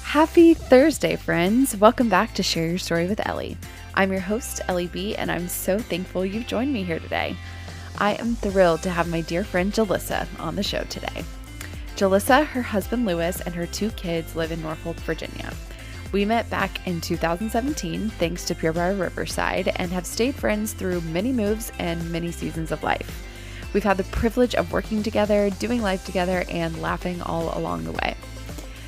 Happy Thursday, friends. Welcome back to Share Your Story with Ellie. I'm your host, Ellie B, and I'm so thankful you've joined me here today. I am thrilled to have my dear friend Jalissa on the show today. Jalissa, her husband Lewis, and her 2 kids live in Norfolk, Virginia. We met back in 2017 thanks to Pure Barre Riverside and have stayed friends through many moves and many seasons of life. We've had the privilege of working together, doing life together, and laughing all along the way.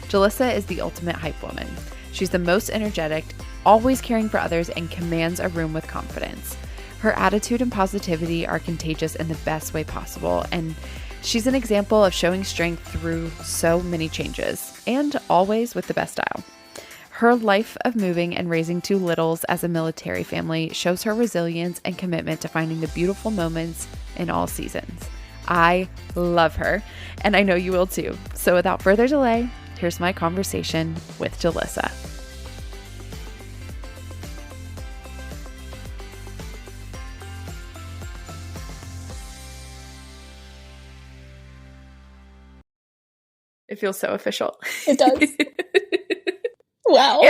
Jalissa is the ultimate hype woman. She's the most energetic, always caring for others, and commands a room with confidence. Her attitude and positivity are contagious in the best way possible, and she's an example of showing strength through so many changes, and always with the best style. Her life of moving and raising 2 littles as a military family shows her resilience and commitment to finding the beautiful moments in all seasons. I love her, and I know you will too. So without further delay, here's my conversation with Jalissa. It feels so official. It does. Wow.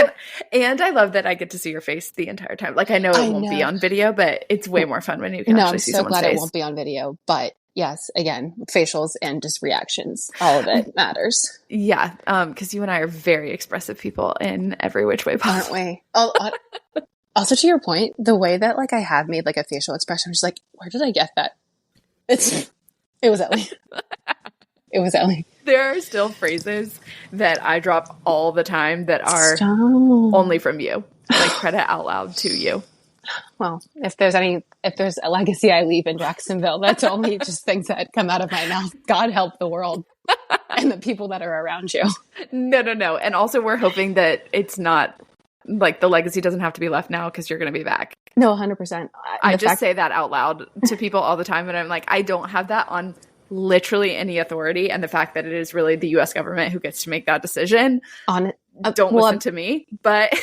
And I love that I get to see your face the entire time. Like, I know it won't be on video, but it's way more fun when you can actually see someone's face. I'm so glad it won't be on video, but yes, again, facials and just reactions, all of it matters. Yeah, because you and I are very expressive people in every which way possible. Aren't we? Also, to your point, the way that like I have made like a facial expression, I'm just like, where did I get that? It was Ellie. It was Ellie. There are still phrases that I drop all the time that are only from you, like credit out loud to you. Well, if there's a legacy I leave in Jacksonville, that's only just things that come out of my mouth. God help the world and the people that are around you. No. And also we're hoping that it's not like the legacy doesn't have to be left now because you're going to be back. No, 100%. I just say that out loud to people all the time. And I'm like, I don't have that on literally any authority. And the fact that it is really the U.S. government who gets to make that decision. Don't listen to me, but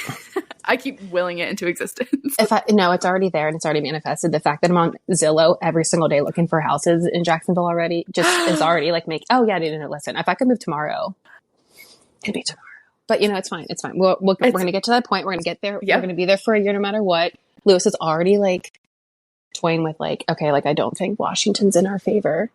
I keep willing it into existence. No, it's already there and it's already manifested. The fact that I'm on Zillow every single day looking for houses in Jacksonville already just is already like listen, if I could move tomorrow, it'd be tomorrow. But it's fine. It's fine. We're going to get to that point. We're going to get there. Yep. We're going to be there for a year no matter what. Lewis is already like toying with like, okay, like I don't think Washington's in our favor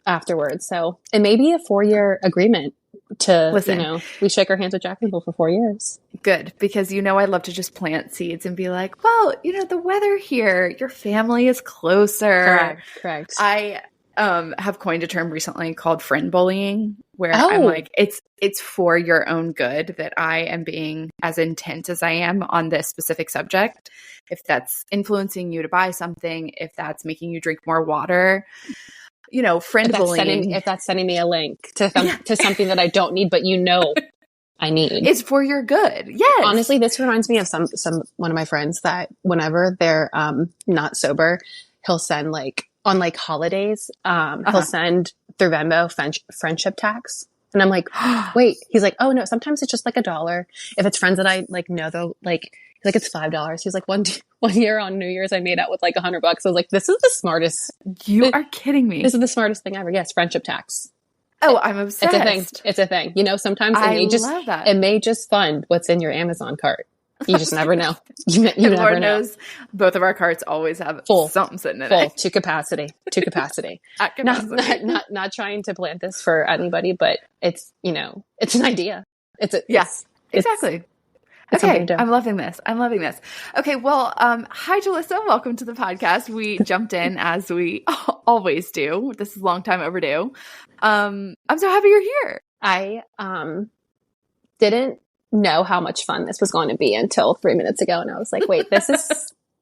afterwards. So it may be a 4-year agreement to, listen, we shake our hands with Jacksonville for 4 years. Good. Because I love to just plant seeds and be like, well, the weather here, your family is closer. Correct. I have coined a term recently called friend bullying, where I'm like, it's for your own good that I am being as intense as I am on this specific subject. If that's influencing you to buy something, if that's making you drink more water, friend bullying. If that's sending me a link to something that I don't need, but I need. It's for your good. Yes. Honestly, this reminds me of one of my friends that whenever they're not sober, he'll send like on like holidays, he'll send through Venmo friendship tax. And I'm like, wait, he's like, oh no, sometimes it's just like $1. If it's friends that I like know though, like it's $5. He's like, one year on New Year's, I made out with like $100. I was like, this is the smartest. You are kidding me. This is the smartest thing ever. Yes. Friendship tax. Oh, I'm obsessed. It's a thing. Sometimes it may just fund what's in your Amazon cart. You just never know. You never Lord know. knows both of our carts always have something sitting in it. To capacity. At capacity. Not trying to plant this for anybody, but it's, it's an idea. Exactly. Okay, I'm loving this. Okay, well, hi, Jalissa. Welcome to the podcast. We jumped in as we always do. This is a long time overdue. I'm so happy you're here. I didn't know how much fun this was going to be until 3 minutes ago, and I was like, wait, this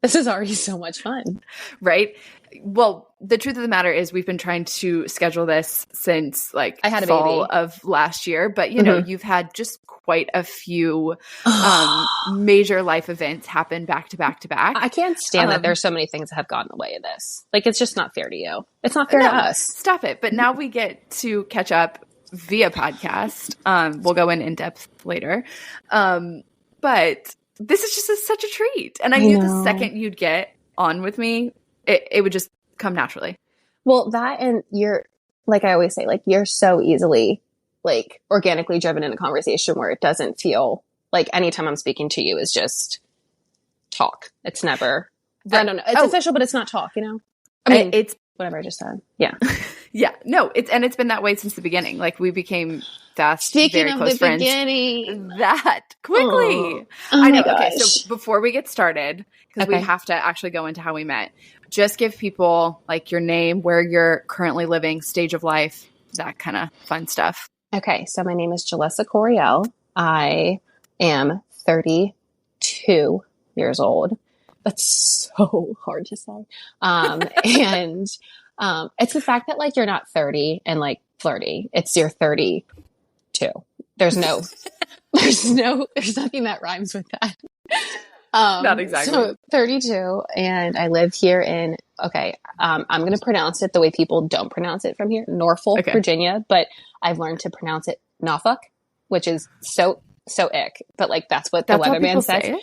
is already so much fun. Right? Well, the truth of the matter is we've been trying to schedule this since like I had a fall baby of last year, but you've had just quite a few major life events happen back to back to back. I can't stand that there's so many things that have gotten in the way of this. Like, it's just not fair to you. It's not fair to us. Stop it. But now we get to catch up via podcast. We'll go in depth later. But this is just such a treat. And I knew the second you'd get on with me, it would just come naturally. Well, that, and you're, like I always say, like, you're so easily like organically driven in a conversation where it doesn't feel like anytime I'm speaking to you is just talk. It's never, I don't know. It's official, but it's not talk, you know? I mean, it's whatever I just said. Yeah. Yeah. No, it's been that way since the beginning. Like we became fast, very close friends. Beginning. That quickly. I know. Okay. So before we get started, because we have to actually go into how we met, just give people like your name, where you're currently living, stage of life, that kind of fun stuff. Okay. So my name is Jalissa Correale. I am 32 years old. That's so hard to say. And it's the fact that like you're not 30 and like flirty. It's you're 32. There's nothing that rhymes with that. Not exactly. So 32, and I live here in, I'm going to pronounce it the way people don't pronounce it from here, Norfolk, Virginia, but I've learned to pronounce it Norfolk, which is so ick, but like that's what the weatherman says.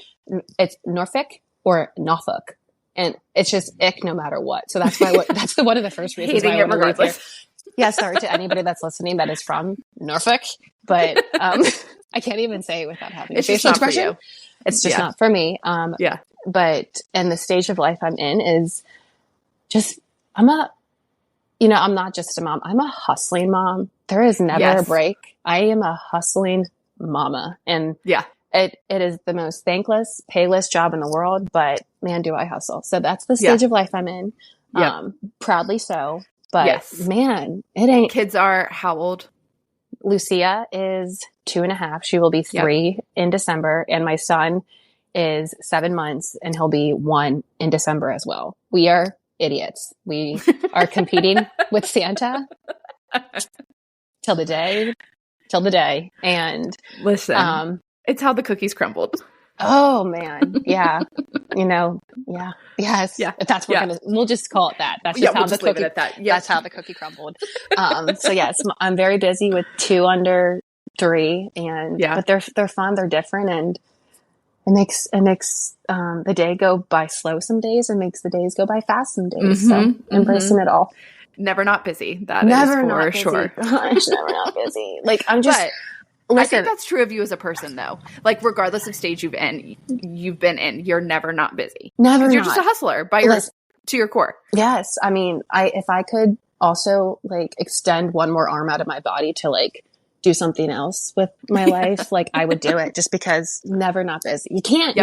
It's Norfolk or Norfolk, and it's just ick no matter what. So that's why that's one of the first reasons why I want to live here. Yeah, sorry to anybody that's listening that is from Norfolk, but I can't even say it without having a facial expression. It's just not for me. But and the stage of life I'm in is just I'm not just a mom. I'm a hustling mom. There is never a break. I am a hustling mama, and it is the most thankless, payless job in the world. But man, do I hustle! So that's the stage of life I'm in. Proudly so. But man, it ain't. Kids are how old? Lucia is 2.5. She will be 3 in December. And my son is 7 months and he'll be 1 in December as well. We are idiots. We are competing with Santa till the day. And listen, it's how the cookies crumbled. Oh man. Yeah. Yes. Yeah. If that's what we'll just call it that. That's just how the cookie, that's how the cookie crumbled. So yes, I'm very busy with 2 under 3 but they're fun. They're different. And it makes the day go by slow some days and makes the days go by fast some days. So embracing it all. Never not busy. That is for sure. Gosh, never not busy. Like I'm just, I think that's true of you as a person, though. Like, regardless of stage you've been in, you're never not busy. Never. You're just a hustler to your core. Yes, I mean, if I could also like extend one more arm out of my body to like do something else with my life, like I would do it. Just because never not busy. You can't.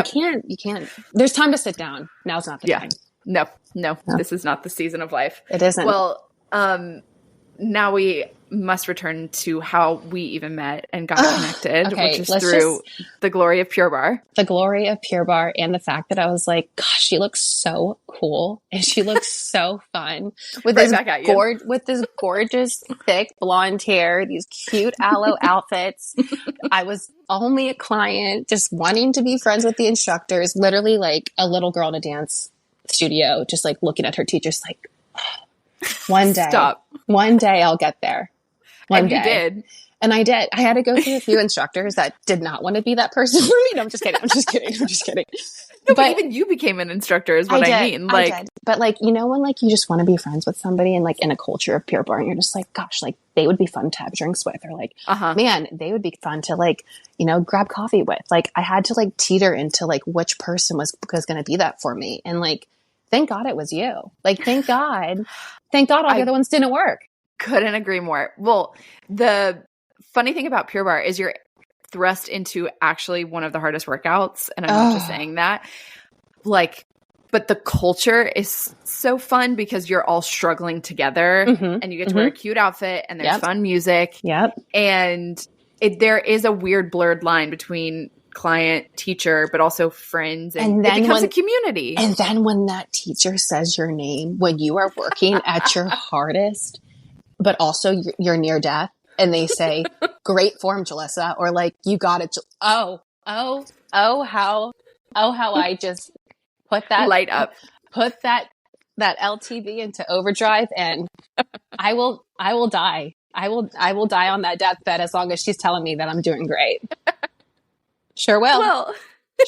There's time to sit down. Now's not the time. No. This is not the season of life. It isn't. Well, now we must return to how we even met and got connected, which is through the glory of Pure Barre. The glory of Pure Barre and the fact that I was like, gosh, she looks so cool and she looks so fun with this gorgeous thick blonde hair, these cute aloe outfits. I was only a client just wanting to be friends with the instructors, literally like a little girl in a dance studio, just like looking at her teachers like, one day I'll get there. One day. You did. And I did. I had to go through a few instructors that did not want to be that person for me. No, I'm just kidding. No, but even you became an instructor is what I mean. Like, I did. But like, when like you just want to be friends with somebody and like in a culture of Pure Barre, and you're just like, gosh, like they would be fun to have drinks with, or like, man, they would be fun to like, grab coffee with. Like I had to like teeter into like which person was going to be that for me. And like, thank God it was you. Like, thank God all the other ones didn't work. Couldn't agree more. Well, the funny thing about Pure Barre is you're thrust into actually one of the hardest workouts. And I'm not just saying that. Like, but the culture is so fun because you're all struggling together and you get to wear a cute outfit and there's fun music. Yep. And there is a weird blurred line between client, teacher, but also friends. And then it becomes a community. And then when that teacher says your name, when you are working at your hardest, but also you're near death, and they say, great form, Jalissa, or like, you got it. How I just put that light up, put that LTV into overdrive, and I will die. I will die on that deathbed as long as she's telling me that I'm doing great. Sure will.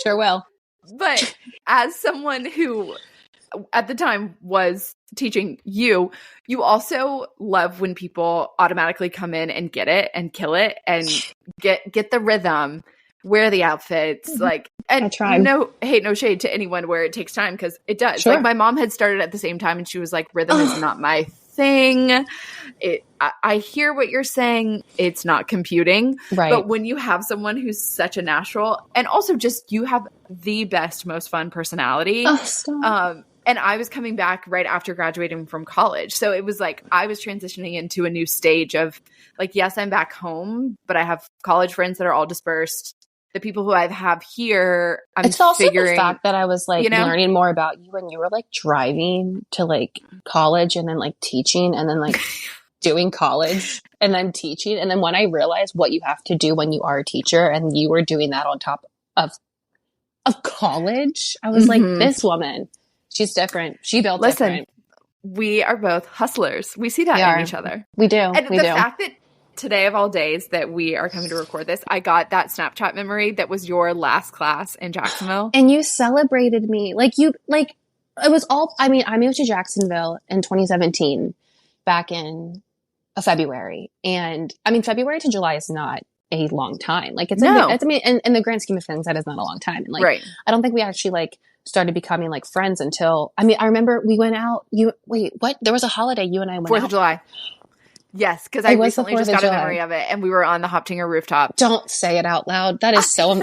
Sure will. But as someone who at the time was teaching you also love when people automatically come in and get it and kill it and get the rhythm, wear the outfits, like, and no hate, no shade to anyone where it takes time, because it does. Sure. Like my mom had started at the same time and she was like, rhythm is not my thing. I hear what you're saying. It's not computing. Right. But when you have someone who's such a natural, and also just you have the best, most fun personality. And I was coming back right after graduating from college. So it was like I was transitioning into a new stage of like, yes, I'm back home, but I have college friends that are all dispersed. The people who I have here, it's also the fact that I was like learning more about you when you were like driving to like college and then like teaching and then like doing college and then teaching. And then when I realized what you have to do when you are a teacher and you were doing that on top of college, I was like, this woman, she's different. She built different. We are both hustlers. We see that in each other. We do. And the fact that today of all days that we are coming to record this, I got that Snapchat memory that was your last class in Jacksonville. And you celebrated me. Like it was all, I mean, I moved to Jacksonville in 2017 back in February. And I mean, February to July is not a long time. Like it's, I mean, in the grand scheme of things, that is not a long time. And like, I don't think we actually like started becoming like friends until, I mean, I remember we went out, what? There was a holiday you and I went 4th out. of July. Yes, because I recently just got a memory of it, and we were on the Hoptinger rooftop. Don't say it out loud. That is so.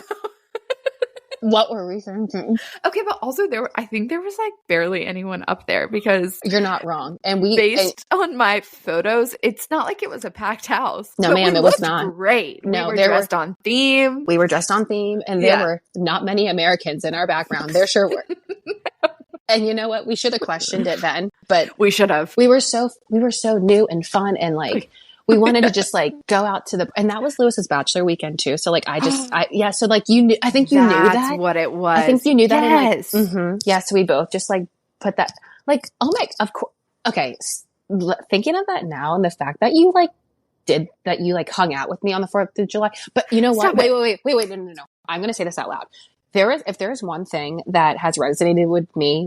What were we thinking? Okay, but also I think there was like barely anyone up there because you're not wrong. And based on my photos, it's not like it was a packed house. No, ma'am, it was not. Great. No, we were dressed on theme. We were dressed on theme, and there were not many Americans in our background. There sure were. And you know what? We should have questioned it then, but we should have. We were so new and fun, and like we wanted to just like go out to and that was Lewis's bachelor weekend too. So like so like you knew, I think you knew that. That's what it was. I think you knew that. Yes. And like, yeah. So we both just like put that like, oh my, of course. Okay. Thinking of that now and the fact that you like did that, you like hung out with me on the 4th of July. But you know what? Wait, no. I'm going to say this out loud. If there is one thing that has resonated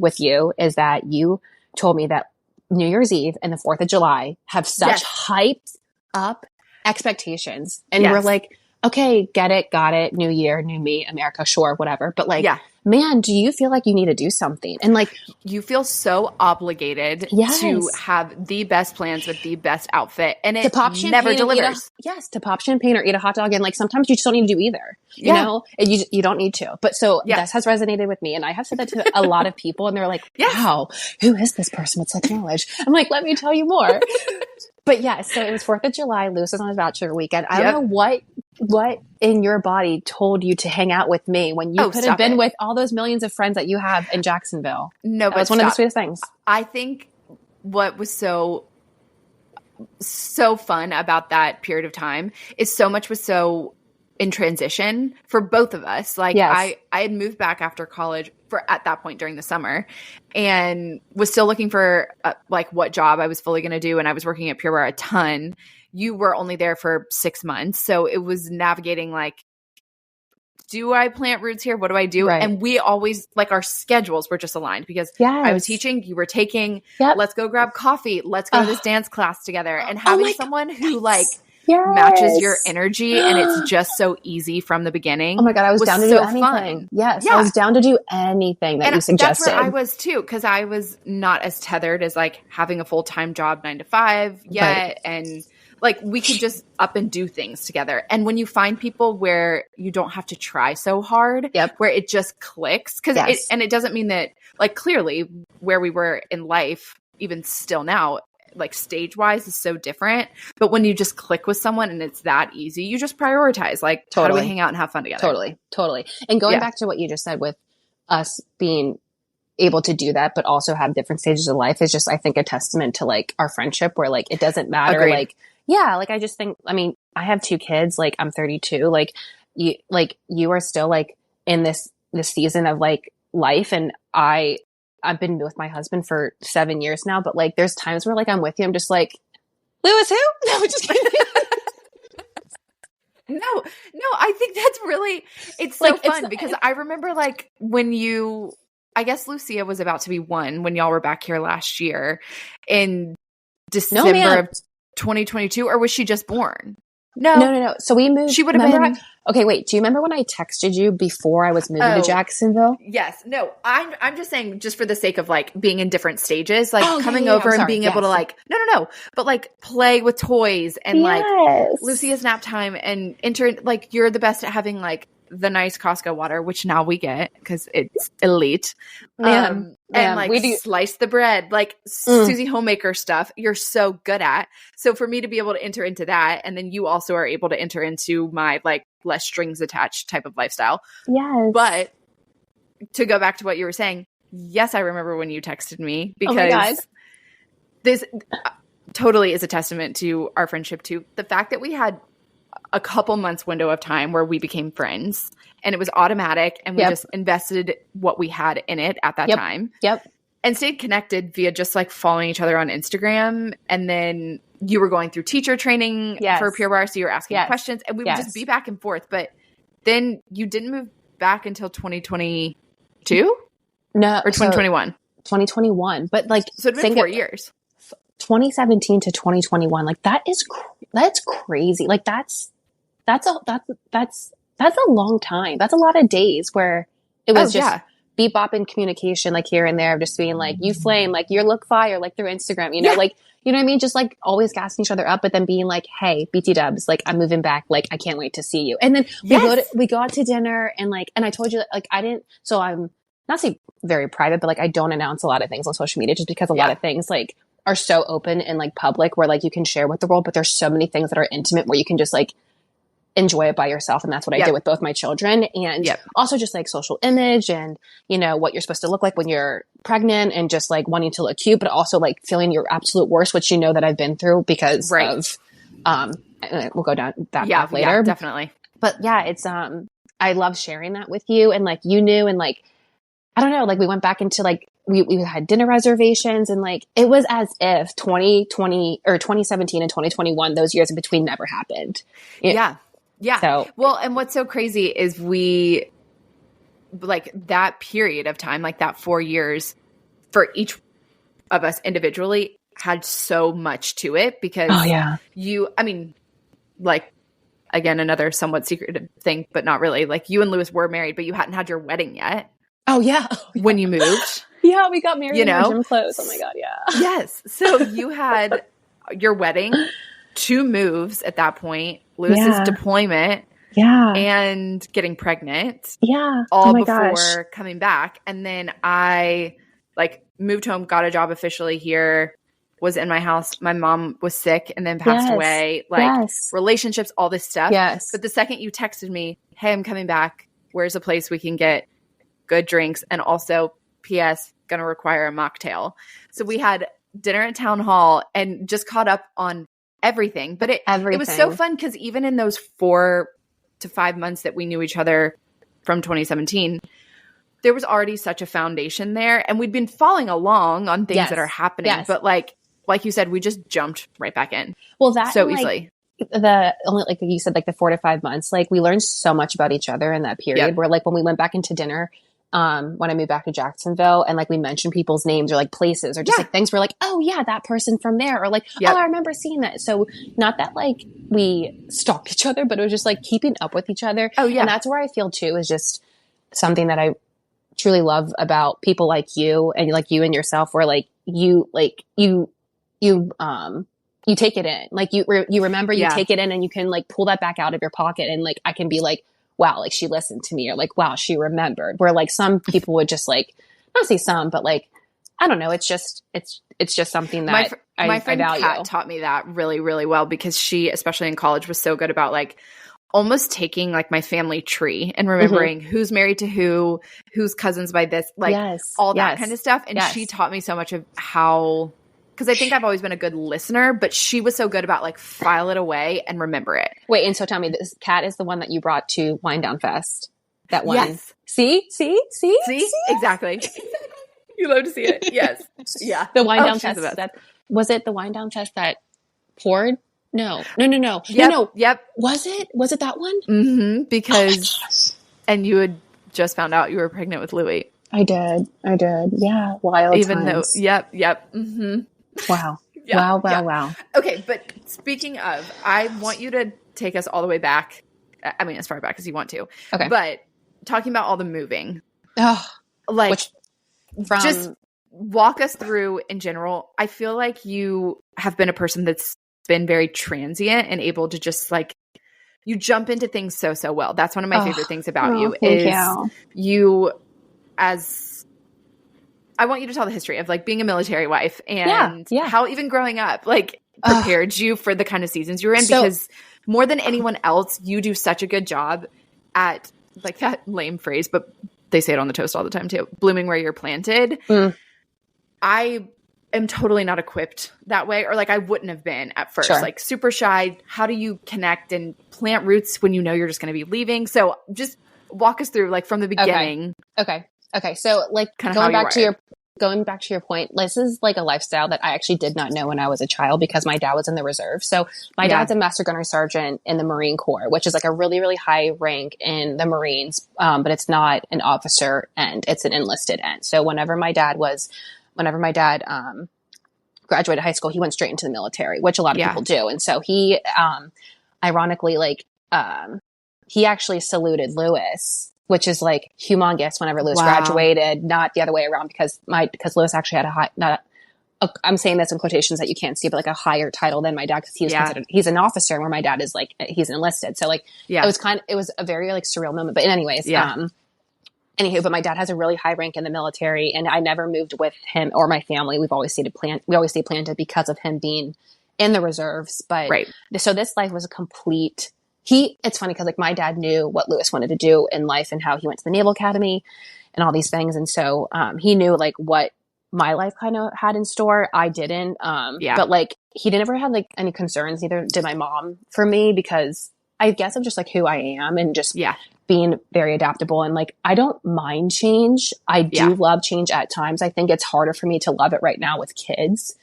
with you, is that you told me that New Year's Eve and the 4th of July have such hyped up expectations. And we're like, okay, get it, got it, new year, new me, America, sure, whatever. But like, man, do you feel like you need to do something? And like, you feel so obligated to have the best plans with the best outfit, and it never delivers. To pop champagne or eat a hot dog. And like, sometimes you just don't need to do either, you know, and you don't need to. But so this has resonated with me. And I have said that to a lot of people, and they're like, wow, who is this person with such knowledge? I'm like, let me tell you more. But so it was 4th of July. Lewis was on his bachelor weekend. I don't know what in your body told you to hang out with me when you could have been with all those millions of friends that you have in Jacksonville. No, but that was one of the sweetest things. I think what was so fun about that period of time is so much was so in transition for both of us. Like I had moved back after college at that point during the summer, and was still looking for like what job I was fully going to do. And I was working at Pure Barre a ton. You were only there for 6 months. So it was navigating like, do I plant roots here? What do I do? Right. And we always, like, our schedules were just aligned because I was teaching, you were taking, let's go grab coffee. Let's go to this dance class together. And having someone who like matches your energy, and it's just so easy from the beginning. Oh my God, I was down to do anything. Fun. Yes, I was down to do anything that you suggested. That's where I was too, because I was not as tethered as like having a full-time job 9 to 5 yet. Right. And like we could just up and do things together. And when you find people where you don't have to try so hard, where it just clicks, and it doesn't mean that, like, clearly where we were in life, even still now, like stage wise is so different. But when you just click with someone and it's that easy, you just prioritize, like, how do we hang out and have fun together? Totally. And going back to what you just said with us being able to do that, but also have different stages of life, is just, I think, a testament to like our friendship, where like, it doesn't matter. Agreed. Like, I just think, I mean, I have 2 kids, like I'm 32, like you are still like in this season of like life. And I've been with my husband for 7 years now, but like, there's times where like, I'm with you, I'm just like, Lewis, who? No, I'm just kidding. No, I think that's really, it's so fun because I remember like when you I guess Lucia was about to be 1 when y'all were back here last year in No, December ma'am. of 2022, or was she just born? No. So we moved. She would have been. Okay, wait. Do you remember when I texted you before I was moving to Jacksonville? Yes. No, I'm just saying, just for the sake of like being in different stages, like coming yeah, over I'm and sorry. being able to like, no, but like play with toys and like Yes. Lucia's nap time and like you're the best at having like the nice Costco water, which now we get because it's elite. And like slice the bread, like Susie homemaker stuff you're so good at. So for me to be able to enter into that, and then you also are able to enter into my like less strings attached type of lifestyle. Yes. But to go back to what you were saying, yes, I remember when you texted me, because this totally is a testament to our friendship too. The fact that we had a couple months window of time where we became friends and it was automatic, and we just invested what we had in it at that time. And stayed connected via just like following each other on Instagram. And then you were going through teacher training for Pure Barre, so you were asking questions, and we would just be back and forth. But then you didn't move back until 2022? No. Or 2021? 2021. But like, so it'd been 4 years. 2017 to 2021. Like that's crazy. Like that's a long time. That's a lot of days where it was just bebop in communication, like here and there, just being like, you flame, like you look fire, like through Instagram, you know, like, you know what I mean? Just like always gassing each other up, but then being like, hey, BT dubs, like I'm moving back. Like, I can't wait to see you. And then we go out to dinner, and like, and I told you, like, so I'm not say very private, but like, I don't announce a lot of things on social media just because a lot of things like are so open and like public where like you can share with the world, but there's so many things that are intimate where you can just like enjoy it by yourself. And that's what I did with both my children, and also just like social image and, you know, what you're supposed to look like when you're pregnant, and just like wanting to look cute, but also like feeling your absolute worst, which you know that I've been through because of, we'll go down that path later. Yeah, definitely. But yeah, it's, I love sharing that with you, and like, you knew, and like, I don't know, like we went back into like, we had dinner reservations, and like, it was as if 2020 or 2017 and 2021, those years in between never happened. Yeah. So, well, and what's so crazy is we, like that period of time, like that 4 years for each of us individually had so much to it, because I mean, like, again, another somewhat secretive thing, but not really, like you and Lewis were married, but you hadn't had your wedding yet. When you moved. We got married in our gym clothes. Oh my God. Yeah. Yes. So you had your wedding, 2 moves at that point, Lewis's deployment, and getting pregnant, all before coming back. And then I like moved home, got a job officially here, was in my house. My mom was sick and then passed away, like relationships, all this stuff. But the second you texted me, hey, I'm coming back, where's a place we can get good drinks, and also PS gonna require a mocktail. So we had dinner at town hall and just caught up on everything. But it was so fun, because even in those 4 to 5 months that we knew each other from 2017, there was already such a foundation there, and we'd been following along on things that are happening. But like you said, we just jumped right back in. Well, that so easily. The only, like you said, like the 4 to 5 months, like we learned so much about each other in that period. Where like when we went back into dinner, when I moved back to Jacksonville, and like we mentioned people's names or like places or just like things, we're like, oh yeah, that person from there, or like, oh, I remember seeing that. So not that like we stalked each other, but it was just like keeping up with each other. And that's where I feel too is just something that I truly love about people like you and yourself, where like you take it in, like you remember, you take it in, and you can like pull that back out of your pocket, and like I can be like, wow, like she listened to me, or like, wow, she remembered. Where like some people would just like, not say some, but like, I don't know. It's just something that my friend I value. Kat taught me that really, really well, because she, especially in college, was so good about like almost taking like my family tree and remembering who's married to who's cousins by this, like all that kind of stuff. And she taught me so much of how, because I think I've always been a good listener, but she was so good about like file it away and remember it. Wait, and so tell me, this Kat is the one that you brought to Wind Down Fest. That one. Yes. See? Exactly. You love to see it. Yes. Yeah. The Wind Down Fest. Was it the Wind Down Fest that poured? No. Yep. No. Was it that one? Mm-hmm. Because, and you had just found out you were pregnant with Louie. I did. Yeah. Wild Even though, times. yep. Wow. Yeah, Wow. Okay, but speaking of, I want you to take us all the way back. I mean, as far back as you want to. Okay. But talking about all the moving, Oh, like, just from walk us through in general. I feel like you have been a person that's been very transient and able to just like, you jump into things so well. That's one of my favorite things about you thank is you. you as I want you to tell the history of like being a military wife and Yeah. how even growing up like prepared you for the kind of seasons you're in, because more than anyone else, you do such a good job at, like, that lame phrase, but they say it on the toast all the time too, blooming where you're planted. I am totally not equipped that way, or like I wouldn't have been at first. Like super shy. How do you connect and plant roots when you know you're just going to be leaving? So just walk us through like from the beginning. Okay. So like kind of going back to your point, this is like a lifestyle that I actually did not know when I was a child because my dad was in the reserve. So my dad's a master gunnery sergeant in the Marine Corps, which is like a really, really high rank in the Marines. But it's not an officer end, it's an enlisted end. So whenever my dad graduated high school, he went straight into the military, which a lot of people do. And so he, ironically, he actually saluted Lewis, which is like humongous whenever Lewis graduated, not the other way around because Lewis actually had I'm saying this in quotations that you can't see, but like a higher title than my dad because he was considered, he's an officer where my dad is like, he's enlisted. So like, it was a very like surreal moment, but anyways, anywho, but my dad has a really high rank in the military and I never moved with him or my family. We always stayed planted because of him being in the reserves. But so this life was a complete, it's funny because like my dad knew what Lewis wanted to do in life and how he went to the Naval Academy and all these things. And so, he knew like what my life kind of had in store. I didn't, but like he never had like any concerns. Neither did my mom for me because I guess I'm just like who I am and just being very adaptable. And like, I don't mind change. I do love change at times. I think it's harder for me to love it right now with kids.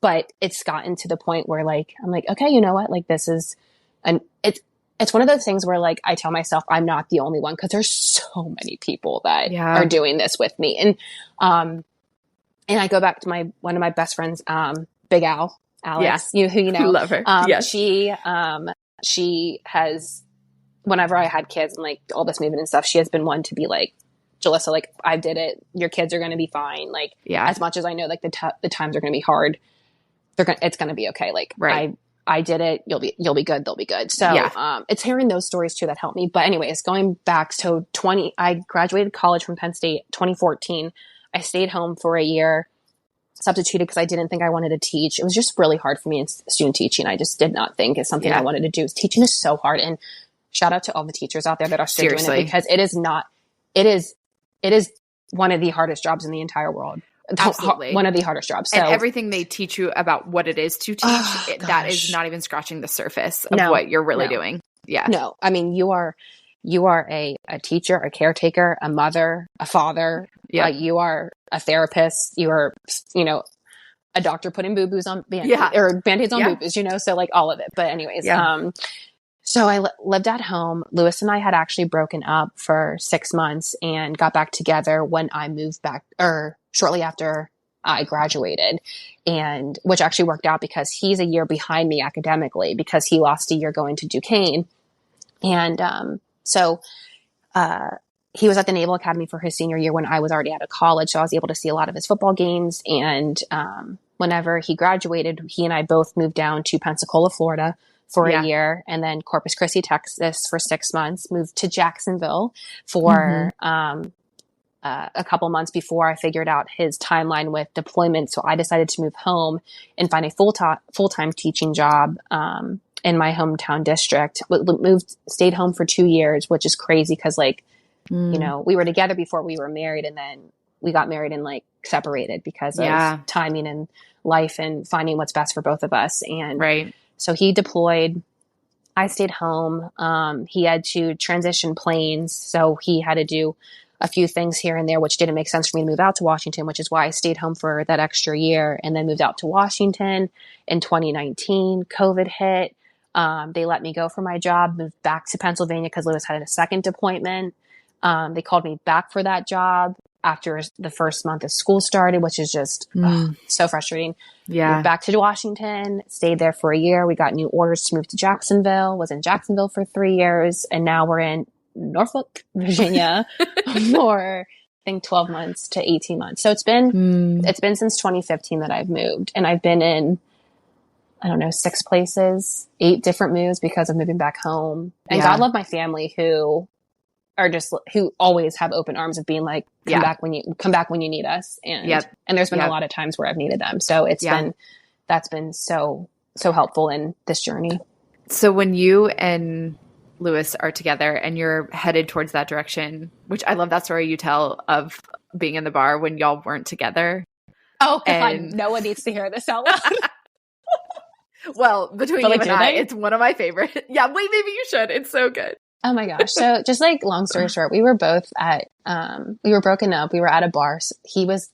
But it's gotten to the point where like, I'm like, okay, you know what? Like this is, and it's one of those things where like, I tell myself I'm not the only one because there's so many people that are doing this with me. And I go back to one of my best friends, Big Al, Alex, who you know, love her. She has, whenever I had kids and like all this movement and stuff, she has been one to be like, Jalissa, like I did it. Your kids are going to be fine. Like as much as I know, like the times are going to be hard, it's going to be okay. Like I did it. You'll be good. They'll be good. So, it's hearing those stories too that help me. But anyways, going back, so I graduated college from Penn State, 2014. I stayed home for a year, substituted because I didn't think I wanted to teach. It was just really hard for me in student teaching. I just did not think it's something I wanted to do. Teaching is so hard. And shout out to all the teachers out there that are still doing it because it is one of the hardest jobs in the entire world. Absolutely. One of the hardest jobs. So, and everything they teach you about what it is to teach, that is not even scratching the surface of what you're really doing. Yeah. No, I mean, you are a teacher, a caretaker, a mother, a father. You are a therapist. You are, a doctor putting boo-boos on or Band-Aids on boo-boos, so like all of it. But anyways, so I lived at home. Lewis and I had actually broken up for 6 months and got back together when I moved back, or shortly after I graduated, and which actually worked out because he's a year behind me academically because he lost a year going to Duquesne. And so he was at the Naval Academy for his senior year when I was already out of college. So I was able to see a lot of his football games. And whenever he graduated, he and I both moved down to Pensacola, Florida for a year, and then Corpus Christi, Texas for 6 months, moved to Jacksonville for a couple months before I figured out his timeline with deployment. So I decided to move home and find a full-time teaching job in my hometown district. Stayed home for 2 years, which is crazy because we were together before we were married, and then we got married and like separated because of timing and life and finding what's best for both of us. And so he deployed. I stayed home. He had to transition planes, so he had to do a few things here and there, which didn't make sense for me to move out to Washington, which is why I stayed home for that extra year and then moved out to Washington in 2019. COVID hit. They let me go for my job, moved back to Pennsylvania because Lewis had a second appointment. They called me back for that job after the first month of school started, which is just so frustrating. Yeah. Moved back to Washington, stayed there for a year. We got new orders to move to Jacksonville, was in Jacksonville for 3 years. And now we're in Norfolk, Virginia for, I think, 12 months to 18 months. So it's been since 2015 that I've moved, and I've been in, I don't know, 6 places, 8 different moves because of moving back home. And God love my family who always have open arms of being like, come back when you need us. And, and there's been a lot of times where I've needed them. So that's been so helpful in this journey. So when you and Lewis are together and you're headed towards that direction, which I love that story you tell of being in the bar when y'all weren't together. Oh, God, no one needs to hear this out loud. Well, between you and I, it's one of my favorite. Yeah, wait, maybe you should. It's so good. Oh my gosh. So just like long story short, we were both we were broken up. We were at a bar.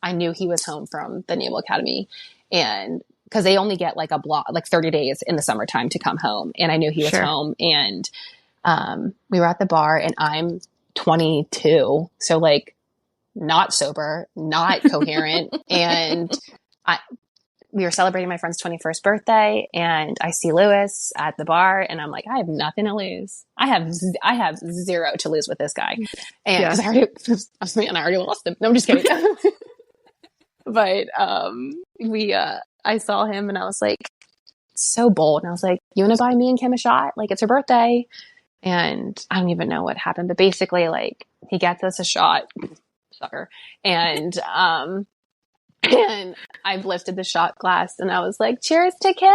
I knew he was home from the Naval Academy, and cause they only get like 30 days in the summertime to come home. And I knew he was home, and, we were at the bar, and I'm 22. So like not sober, not coherent. And we were celebrating my friend's 21st birthday, and I see Lewis at the bar, and I'm like, I have nothing to lose. I have zero to lose with this guy. And cause I already lost him. No, I'm just kidding. But, I saw him, and I was like, so bold. And I was like, you want to buy me and Kim a shot? Like, it's her birthday. And I don't even know what happened, but basically like he gets us a shot, sucker. And I've lifted the shot glass, and I was like, cheers to Kim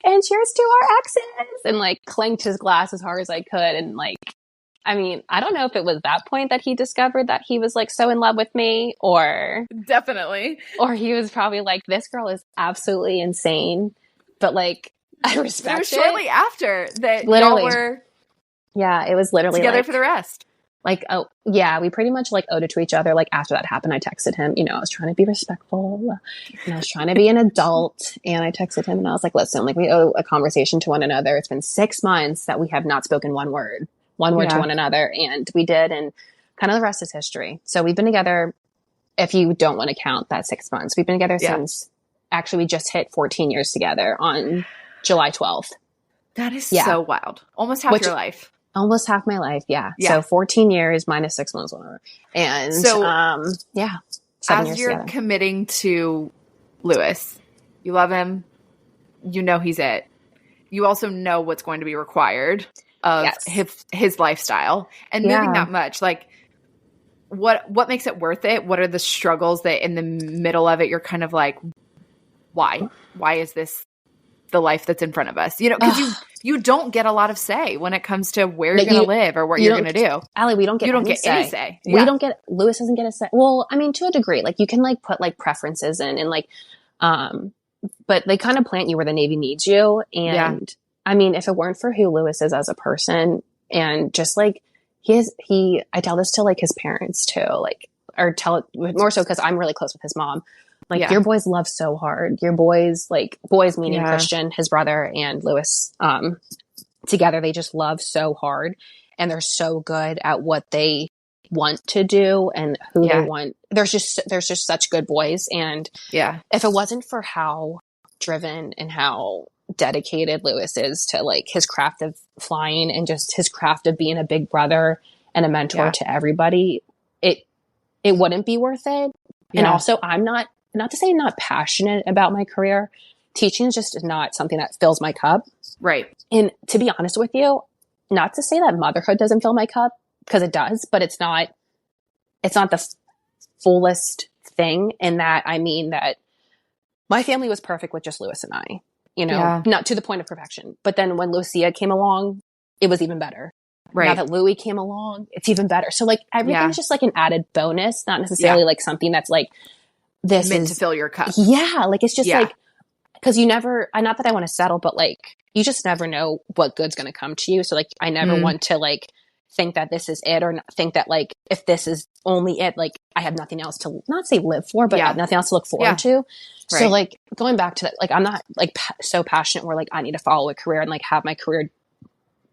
and cheers to our exes, and like clanked his glass as hard as I could. And like, I mean, I don't know if it was that point that he discovered that he was like so in love with me, or definitely, or he was probably like, this girl is absolutely insane. But like, I respect it. Shortly after that, literally, y'all were it was literally together like, for the rest. Like, oh yeah, we pretty much like owed it to each other. Like after that happened, I texted him, I was trying to be respectful, and I was trying to be an adult. And I texted him, and I was like, listen, like we owe a conversation to one another. It's been 6 months that we have not spoken one word to one another. And we did. And kind of the rest is history. So we've been together, if you don't want to count that 6 months, we've been together since, actually we just hit 14 years together on July 12th. That is so wild. Almost half your life. Almost half my life. Yeah. So 14 years minus 6 months, whatever. And so, 7 years as you're together. committing to Lewis, you love him, you know he's it. You also know what's going to be required of his lifestyle, and moving that much. Like, what makes it worth it? What are the struggles that in the middle of it you're kind of like, why is this the life that's in front of us? Because you don't get a lot of say when it comes to where you're going to live or what you're going to do. Allie, we don't get any say. Lewis doesn't get a say. Well, I mean, to a degree, like you can like put like preferences in, and like, but they kind of plant you where the Navy needs you. And I mean, if it weren't for who Lewis is as a person, and just like I tell this to like his parents too, like, or tell it more so because I'm really close with his mom. Like your boys love so hard. Your boys, like boys meaning Christian, his brother, and Lewis, together, they just love so hard, and they're so good at what they want to do and who they want. There's just such good boys. And if it wasn't for how driven and how dedicated Lewis is to like his craft of flying and just his craft of being a big brother and a mentor to everybody, it wouldn't be worth it. And also, I'm not to say I'm not passionate about my career. Teaching is just not something that fills my cup. Right. And to be honest with you, not to say that motherhood doesn't fill my cup, because it does, but it's not the fullest thing. In that, I mean that my family was perfect with just Lewis and I, not to the point of perfection. But then when Lucia came along, it was even better. Right. Now that Louie came along, it's even better. So like everything's just like an added bonus, not necessarily like something that's like, this meant is to fill your cup. Yeah. Like, it's just like, because you never, not that I want to settle, but like, you just never know what good's going to come to you. So like, I never want to like think that this is it, or think that like, if this is only it, like I have nothing else to not say live for, but nothing else to look forward to. Right. So like going back to that, like, I'm not like so passionate where like I need to follow a career and like have my career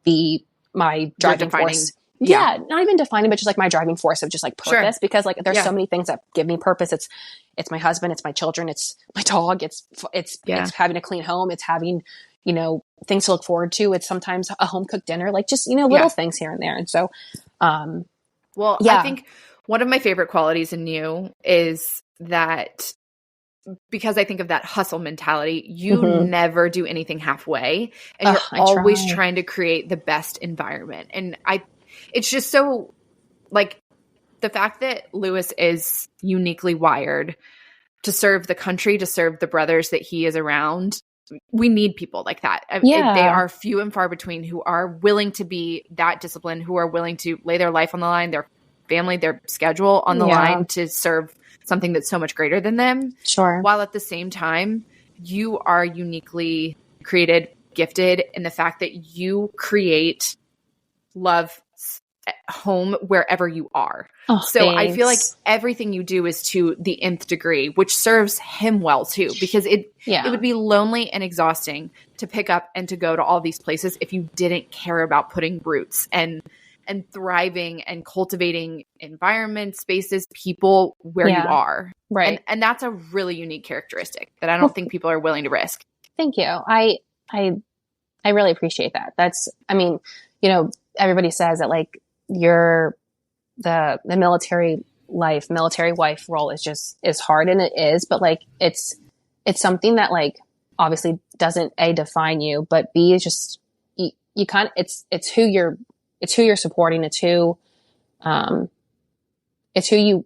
be my driving force. yeah, not even defining, but just like my driving force of just like purpose, Sure. because like there's so many things that give me purpose. It's my husband, it's my children, it's my dog, it's having a clean home, it's having, you know, things to look forward to. It's sometimes a home cooked dinner, like just, you know, little things here and there. And so, well, I think one of my favorite qualities in you is that, because I think of that hustle mentality, you never do anything halfway, and you're always trying to create the best environment. And it's just so, like, the fact that Lewis is uniquely wired to serve the country, to serve the brothers that he is around. We need people like that. They are few and far between who are willing to be that disciplined, who are willing to lay their life on the line, their family, their schedule on the line to serve something that's so much greater than them. Sure. While at the same time, you are uniquely created, gifted in the fact that you create love at home wherever you are. Oh, so thanks. I feel like everything you do is to the nth degree, which serves him well too, because it would be lonely and exhausting to pick up and to go to all these places if you didn't care about putting roots and thriving and cultivating environments, spaces, people where you are. Right. And that's a really unique characteristic that I don't think people are willing to risk. Thank you. I really appreciate that. That's, I mean, you know, everybody says that like the military wife role is hard, and it is, but like it's something that like obviously doesn't A, define you, but B, is just you kind of it's who you're supporting, it's who you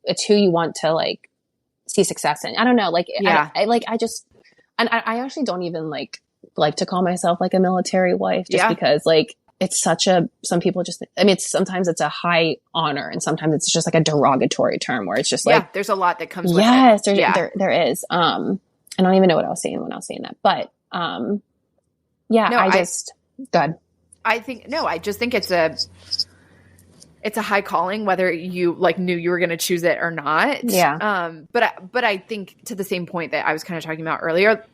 want to like see success in. I don't know, like I actually don't even like to call myself like a military wife, just because like it's such some people just, I mean, sometimes it's a high honor, and sometimes it's just like a derogatory term where it's just like, there's a lot that comes with it. Yes, there is. I don't even know what I was saying when I was saying that, but good. I just think it's a high calling, whether you like knew you were going to choose it or not. Yeah. But I think to the same point that I was kind of talking about earlier,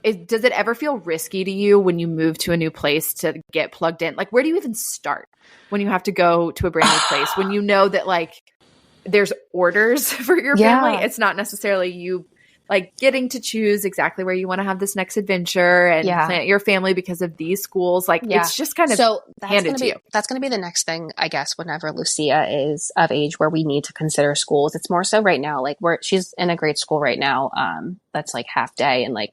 does it ever feel risky to you when you move to a new place to get plugged in? Like, where do you even start when you have to go to a brand new place, when you know that like there's orders for your family? It's not necessarily you like getting to choose exactly where you want to have this next adventure and plant your family because of these schools. Like it's just kind of handed to you. That's going to be the next thing, I guess, whenever Lucia is of age where we need to consider schools. It's more so right now, like she's in a great school right now. That's like half day, and like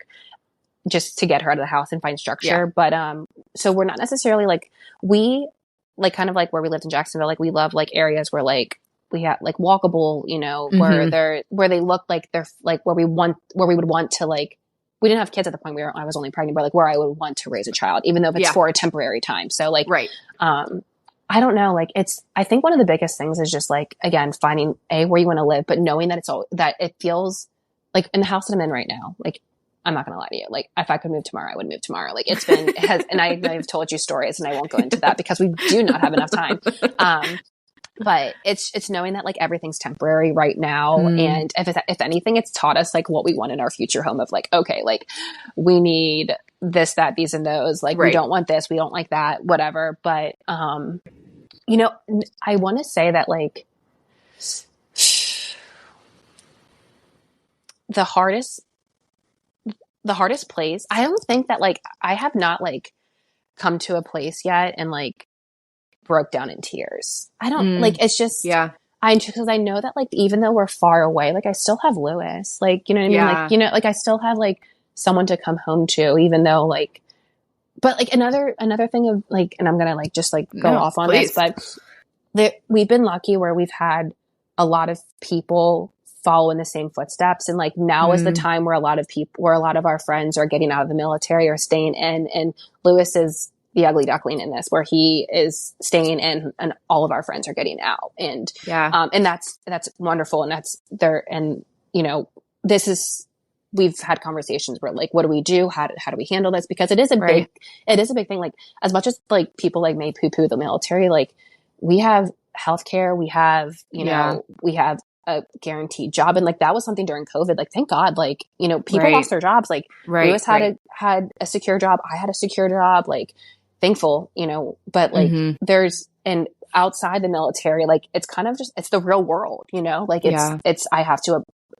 just to get her out of the house and find structure. But so we're not necessarily like, we like kind of like where we lived in Jacksonville, like we love like areas where like we have like walkable, you know, where they look like they're like where we would want to, like, we didn't have kids at the point where I was only pregnant, but like where I would want to raise a child, even though if it's for a temporary time. So like, I don't know, like I think one of the biggest things is just like, again, finding where you want to live, but knowing that that it feels like in the house that I'm in right now, like, I'm not going to lie to you. Like, if I could move tomorrow, I would move tomorrow. Like, and I've told you stories, and I won't go into that because we do not have enough time. But it's knowing that like everything's temporary right now. And if anything, it's taught us like what we want in our future home of like, okay, like we need this, that, these, and those. Like, we don't want this, we don't like that, whatever. But, you know, I want to say that like the hardest place, I don't think that like I have not like come to a place yet and like broke down in tears. I don't like, it's just, because I know that like, even though we're far away, like I still have Lewis, like, you know what I mean? Like, you know, like I still have like someone to come home to, even though like, but like another thing of like, and I'm going to like, just like go off on this, but we've been lucky where we've had a lot of people follow in the same footsteps. And like now is the time where a lot of our friends are getting out of the military or staying in, and Lewis is the ugly duckling in this, where he is staying in and all of our friends are getting out. And, and that's wonderful. And that's there. And, you know, we've had conversations where like, what do we do? How do we handle this? Because it is a big thing. Like, as much as like people like may poo poo the military, like we have healthcare, we have, you know, we have a guaranteed job. And like, that was something during COVID, like, thank God, like, you know, people lost their jobs. Like Lewis had a secure job. I had a secure job, like thankful, you know, but like and outside the military, like it's kind of just, it's the real world, you know, like Yeah.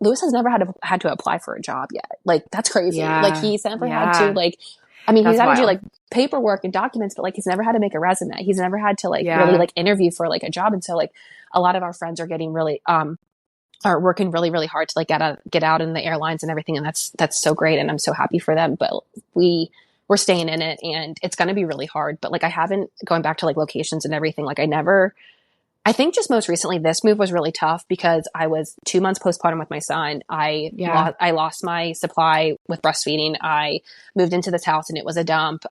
Lewis has never had to apply for a job yet. Like that's crazy. Like Yeah. he's never had to Yeah. like, I mean, he's That's had to do wild. like paperwork and documents, but like he's never had to make a resume. He's never had to like really Yeah. like interview for like a job. And so like a lot of our friends are getting really, are working really, really hard to like get out in the airlines and everything. And that's so great. And I'm so happy for them. But we're staying in it, and it's going to be really hard. But like, I haven't going back to like locations and everything. Like I think just most recently, this move was really tough because I was 2 months postpartum with my son. I lost my supply with breastfeeding. I moved into this house and it was a dump.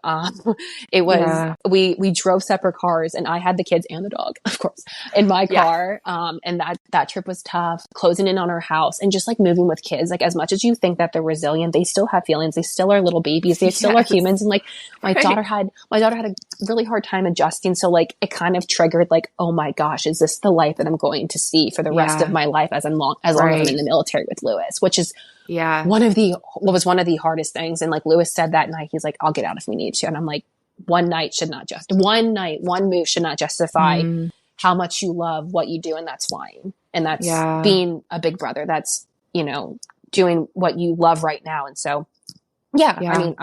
It was, we drove separate cars, and I had the kids and the dog, of course, in my car. And that trip was tough, closing in on our house and just like moving with kids. Like as much as you think that they're resilient, they still have feelings. They still are little babies. They still are humans. And like my daughter had a really hard time adjusting. So like it kind of triggered like, oh my gosh, is this the life that I'm going to see for the rest of my life as long as I'm in the military with Lewis, which is one of the hardest things. And like Lewis said that night, he's like, I'll get out if we need to. And I'm like, one move should not justify how much you love what you do. And that's fine. And that's being a big brother. That's, you know, doing what you love right now. And so, I mean,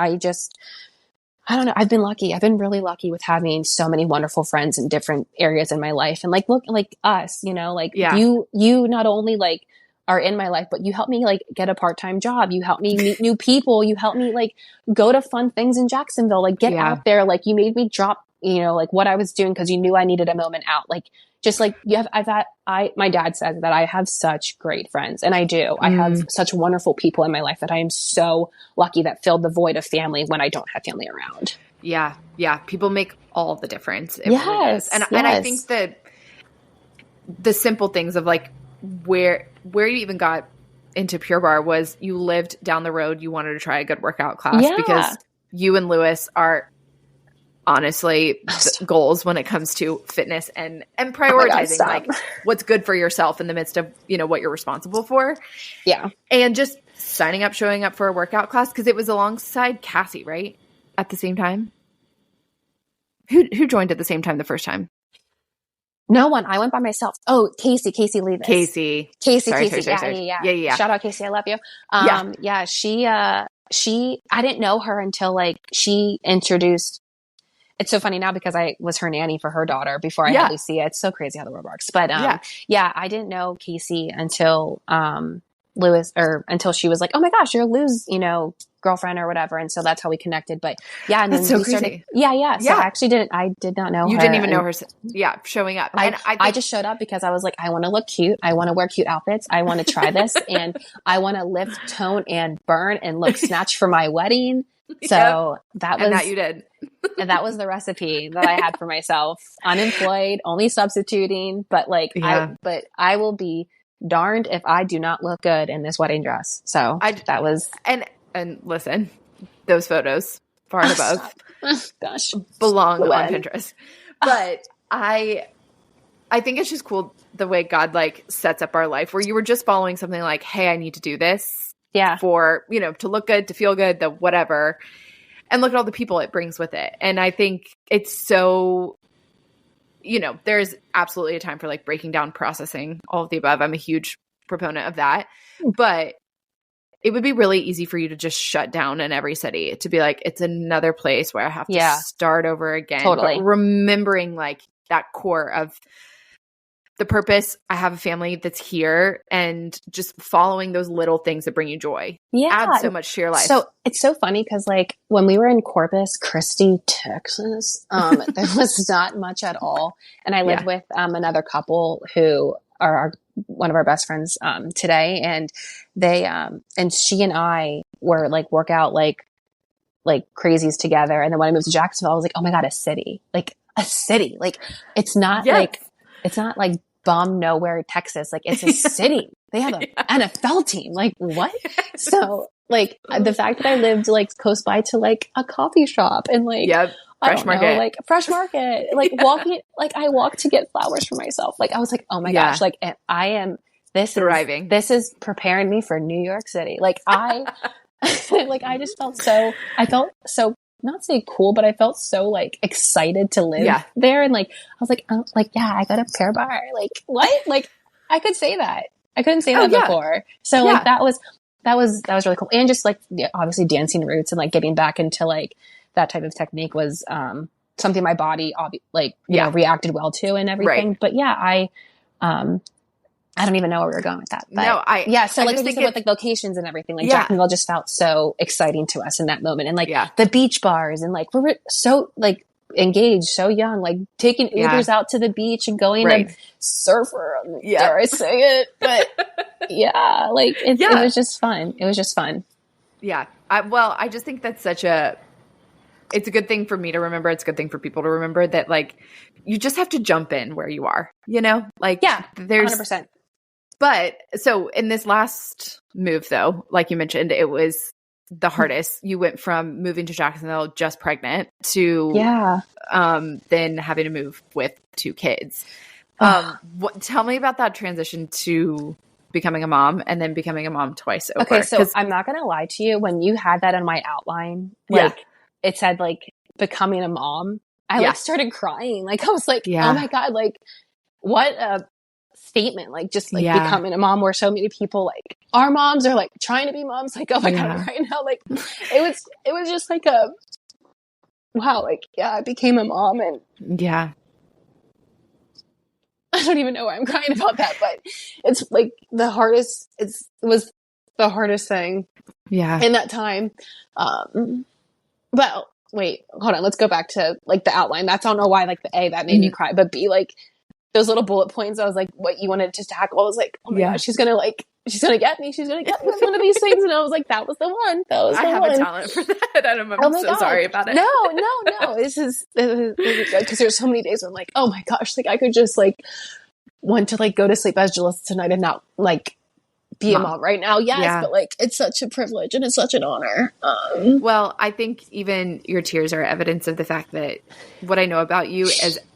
I don't know. I've been lucky. I've been really lucky with having so many wonderful friends in different areas in my life. And like, look, like us, you know, like you not only like are in my life, but you help me like get a part-time job. You help me meet new people. You help me like go to fun things in Jacksonville, like get out there. Like you made me drop, you know, like what I was doing, 'cause you knew I needed a moment out. Like, just like my dad says that I have such great friends, and I do. I have such wonderful people in my life that I am so lucky that filled the void of family when I don't have family around. Yeah. Yeah. People make all the difference. It really is. And I think that the simple things of like where you even got into Pure Barre was you lived down the road. You wanted to try a good workout class because you and Lewis are honestly goals when it comes to fitness and prioritizing like what's good for yourself in the midst of, you know, what you're responsible for. Yeah. And just showing up for a workout class, because it was alongside Cassie, right? At the same time. Who joined at the same time the first time? No one. I went by myself. Oh, Casey Levis. Casey. Sorry. Yeah. Shout out Casey. I love you. She, I didn't know her until like she introduced. It's so funny now because I was her nanny for her daughter before I had Lucia. It's so crazy how the world works. But I didn't know Casey until until she was like, oh my gosh, you're Lou's, you know, girlfriend or whatever. And so that's how we connected. But yeah, and then we started. So I did not know her. You didn't even know her. Yeah, showing up. And I just showed up because I was like, I want to look cute. I want to wear cute outfits. I want to try this, and I want to lift, tone, and burn and look snatched for my wedding. So that you did. And that was the recipe that I had for myself. Unemployed, only substituting, but like, I will be darned if I do not look good in this wedding dress. So that was, and listen, those photos far and above belong on Pinterest. But I think it's just cool the way God like sets up our life, where you were just following something like, hey, I need to do this for, you know, to look good, to feel good, the whatever. And look at all the people it brings with it. And I think it's so, you know, there's absolutely a time for like breaking down, processing all of the above. I'm a huge proponent of that. But it would be really easy for you to just shut down in every city, to be like, it's another place where I have to start over again. Totally. But remembering like that core of the purpose, I have a family that's here, and just following those little things that bring you joy adds so much to your life. So it's so funny because like when we were in Corpus Christi, Texas, there was not much at all. And I lived with another couple who are one of our best friends today. And they and she and I were like workout like crazies together. And then when I moved to Jacksonville, I was like, oh my God, a city. Like it's not it's not like bum nowhere, Texas. Like it's a city. They have an NFL team. Like what? So like the fact that I lived like close by to like a coffee shop and like fresh market, like walking, like I walked to get flowers for myself. Like I was like, oh my gosh, like I am thriving. This is preparing me for New York City. Like I, like I just felt so not say cool, but I felt so like excited to live there. And like, I was like, yeah, I go to Pure Barre. Like, what? Like, I could say that. I couldn't say that before. So like, that was really cool. And just like, obviously dancing roots and like getting back into like that type of technique was, something my body, like, you know, reacted well to and everything. Right. But yeah, I don't even know where we were going with that. But so like, just with like locations and everything, like Jacksonville just felt so exciting to us in that moment. And like the beach bars and like, we were so like engaged, so young, like taking Ubers out to the beach and going to surfer. Dare I say it? But like it was just fun. It was just fun. Yeah. I just think that's it's a good thing for me to remember. It's a good thing for people to remember that like, you just have to jump in where you are, you know, like there's 100%. But so in this last move though, like you mentioned, it was the hardest. You went from moving to Jacksonville just pregnant to then having to move with 2 kids. Tell me about that transition to becoming a mom and then becoming a mom twice over. Okay, so I'm not going to lie to you. When you had that in my outline, like it said like becoming a mom, I like started crying. Like I was like, oh my God, like what a statement, like just like becoming a mom where so many people like are moms or like trying to be moms. Like, oh my God, right now, like it was just like a, wow, like, I became a mom and I don't even know why I'm crying about that, but it's like the hardest, it was the hardest thing in that time. Well, wait, hold on. Let's go back to like the outline. That's, I don't know why, like the A that made me cry, but B, like those little bullet points. I was like, what you wanted to tackle. I was like, oh my God, she's going to get me. She's going to get me with one of these things. And I was like, that was the one. I have a talent for that. I'm so sorry about it. No. This is good because there's so many days where I'm like, oh my gosh, like I could just like want to like go to sleep as Jalissa tonight and not like be a mom right now. Yes, but like it's such a privilege and it's such an honor. Well, I think even your tears are evidence of the fact that what I know about you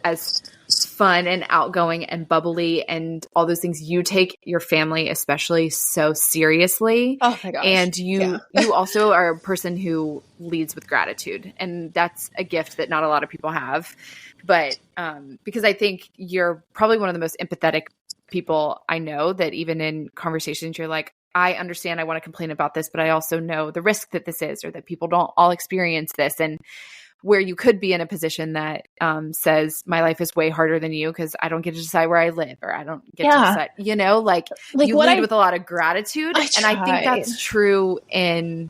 as fun and outgoing and bubbly and all those things, you take your family especially so seriously. Oh my gosh. And you also are a person who leads with gratitude, and that's a gift that not a lot of people have. But because I think you're probably one of the most empathetic people I know, that even in conversations you're like, I understand, I want to complain about this, but I also know the risk that this is, or that people don't all experience this. And where you could be in a position that says my life is way harder than you because I don't get to decide where I live, or I don't get to decide, you know, like you lead with a lot of gratitude. And I think that's true in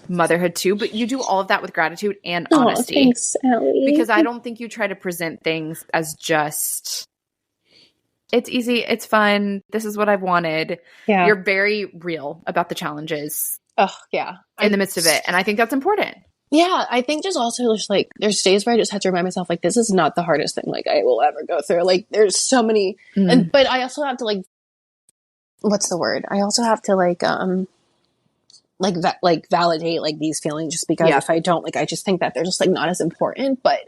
motherhood too, but you do all of that with gratitude and honesty. Thanks, Ellie. Because I don't think you try to present things as just, it's easy, it's fun, this is what I've wanted. Yeah. You're very real about the challenges. Oh yeah. In the midst of it. And I think that's important. Yeah, I think just also just like there's days where I just have to remind myself like this is not the hardest thing like I will ever go through. Like there's so many, but I also have to like, what's the word? I also have to like validate like these feelings just because if I don't, like I just think that they're just like not as important. But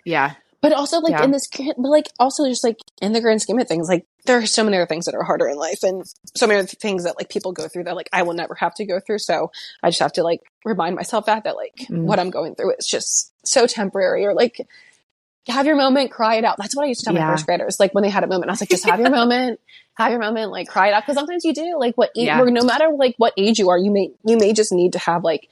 but also like in this, but like also just like in the grand scheme of things, like there are so many other things that are harder in life and so many other things that like people go through that like I will never have to go through. So I just have to like remind myself that like what I'm going through is just so temporary, or like have your moment, cry it out. That's what I used to tell my first graders. Like when they had a moment, I was like, just have your moment, like cry it out. Cause sometimes you do like no matter like what age you are, you may just need to have like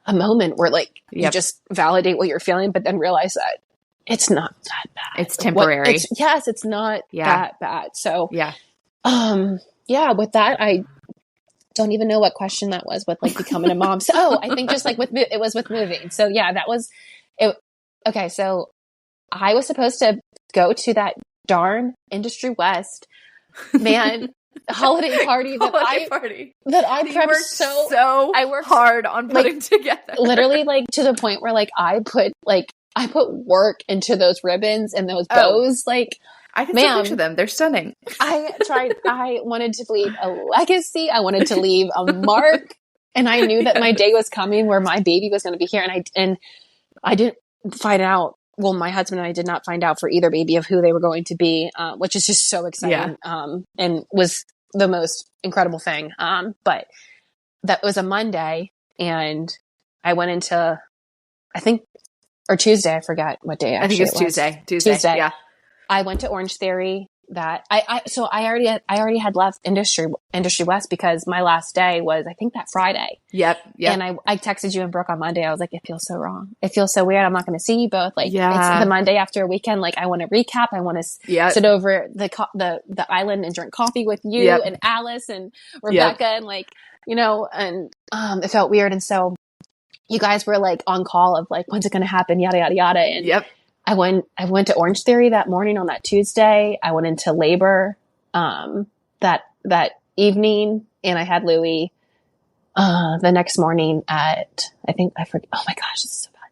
a moment where like you just validate what you're feeling, but then realize that it's not that bad. It's temporary. It's not that bad. So with that, I don't even know what question that was with like becoming a mom. So I think just like it was with moving. So that was it. Okay. So I was supposed to go to that darn Industry West, holiday party that I prepped so I worked hard on putting together. Literally like to the point where like I put work into those ribbons and those bows. Like, I can still picture them. They're stunning. I wanted to leave a legacy. I wanted to leave a mark. And I knew that my day was coming where my baby was going to be here. And I didn't find out. Well, my husband and I did not find out for either baby of who they were going to be, which is just so exciting. And was the most incredible thing. But that was a Monday and I went into I think, or Tuesday, I forgot what day actually I think it was Tuesday. Yeah. I went to Orange Theory so I already had left Industry West because my last day was, I think, that Friday. Yep. And I texted you and Brooke on Monday. I was like, it feels so wrong. It feels so weird. I'm not going to see you both. Like, it's the Monday after a weekend. Like, I want to recap. I want to sit over the island and drink coffee with you and Alice and Rebecca and like, you know, and it felt weird. And so you guys were like on call of like, when's it going to happen? Yada, yada, yada. And I went to Orange Theory that morning on that Tuesday. I went into labor, that evening, and I had Louis, the next morning at, oh my gosh, this is about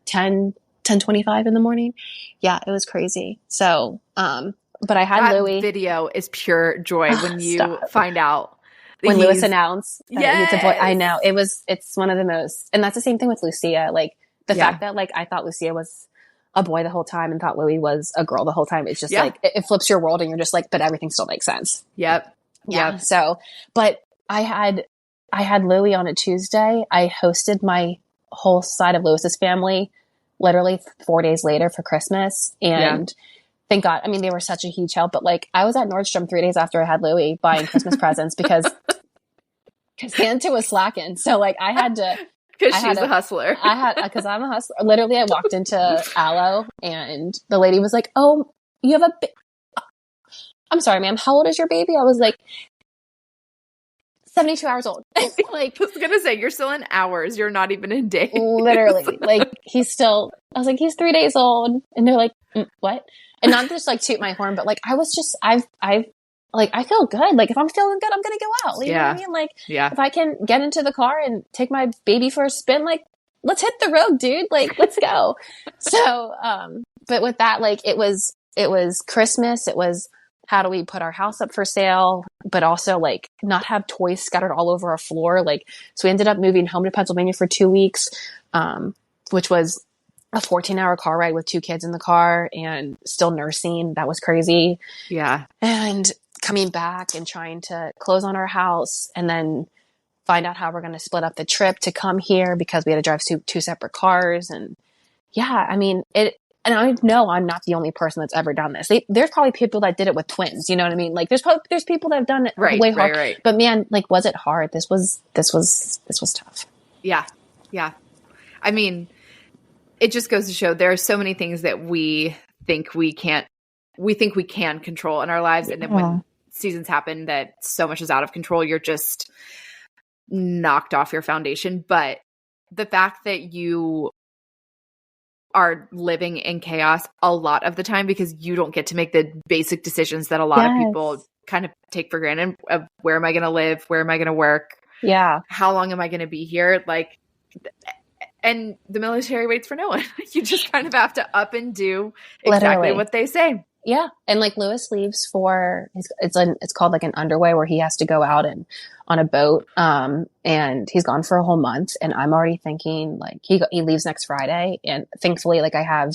10:25 in the morning. Yeah, it was crazy. So, but I had Louis. Video is pure joy when you find out. When Louis announced that he's a boy. I know. It's one of the most, and that's the same thing with Lucia. Like the fact that like, I thought Lucia was a boy the whole time and thought Louis was a girl the whole time. It's just like, it flips your world and you're just like, but everything still makes sense. Yep. So, but I had Louis on a Tuesday. I hosted my whole side of Lewis's family literally 4 days later for Christmas. And thank God, I mean, they were such a huge help, but like I was at Nordstrom 3 days after I had Louis buying Christmas presents because Santa was slacking. So like I had to, because she's a hustler. Because I'm a hustler. Literally, I walked into Aloe and the lady was like, "Oh, you have I'm sorry, ma'am. How old is your baby?" I was like, 72 hours old. Like, I was going to say, you're still in hours. You're not even in days. Literally. Like, I was like, he's 3 days old. And they're like, what? And not just like toot my horn, but like, I feel good. Like if I'm feeling good, I'm going to go out. You know what I mean? Like if I can get into the car and take my baby for a spin, like let's hit the road, dude. Like let's go. So, but with that, like it was Christmas. It was, how do we put our house up for sale, but also like not have toys scattered all over our floor. Like, so we ended up moving home to Pennsylvania for 2 weeks, which was a 14-hour car ride with 2 kids in the car and still nursing. That was crazy. Yeah. And coming back and trying to close on our house and then find out how we're going to split up the trip to come here because we had to drive 2 separate cars. And yeah, I mean, and I know I'm not the only person that's ever done this. There's probably people that did it with twins. You know what I mean? Like there's people that have done it way hard. Right. But man, like, was it hard? This was tough. Yeah. Yeah. I mean, it just goes to show there are so many things that we think we can control in our lives. And then when seasons happen that so much is out of control, you're just knocked off your foundation. But the fact that you are living in chaos a lot of the time because you don't get to make the basic decisions that a lot of people kind of take for granted of where am I going to live? Where am I going to work? Yeah. How long am I going to be here? Like, and the military waits for no one. You just kind of have to up and do exactly what they say. Yeah. And like Lewis leaves for it's called like an underway where he has to go out and on a boat. And he's gone for a whole month and I'm already thinking like he leaves next Friday. And thankfully, like I have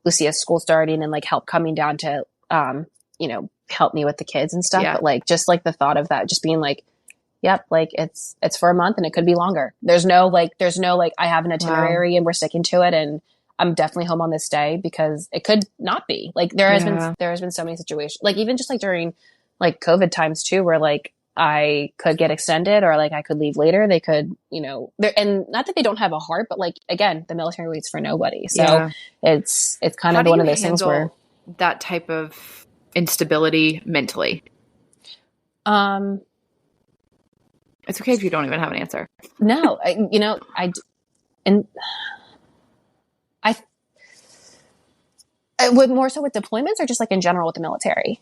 Lucia's school starting and like help coming down to, help me with the kids and stuff. Yeah. But like, just like the thought of that, just being like, yep, like it's for a month and it could be longer. There's no I have an itinerary and we're sticking to it. And I'm definitely home on this day because it could not be. Like there has been so many situations, like even just like during like COVID times too, where like I could get extended or like I could leave later. They could, and not that they don't have a heart, but like, again, the military waits for nobody. So it's kind of one of those things where that type of instability mentally. It's okay if you don't even have an answer. No, I would more so with deployments or just like in general with the military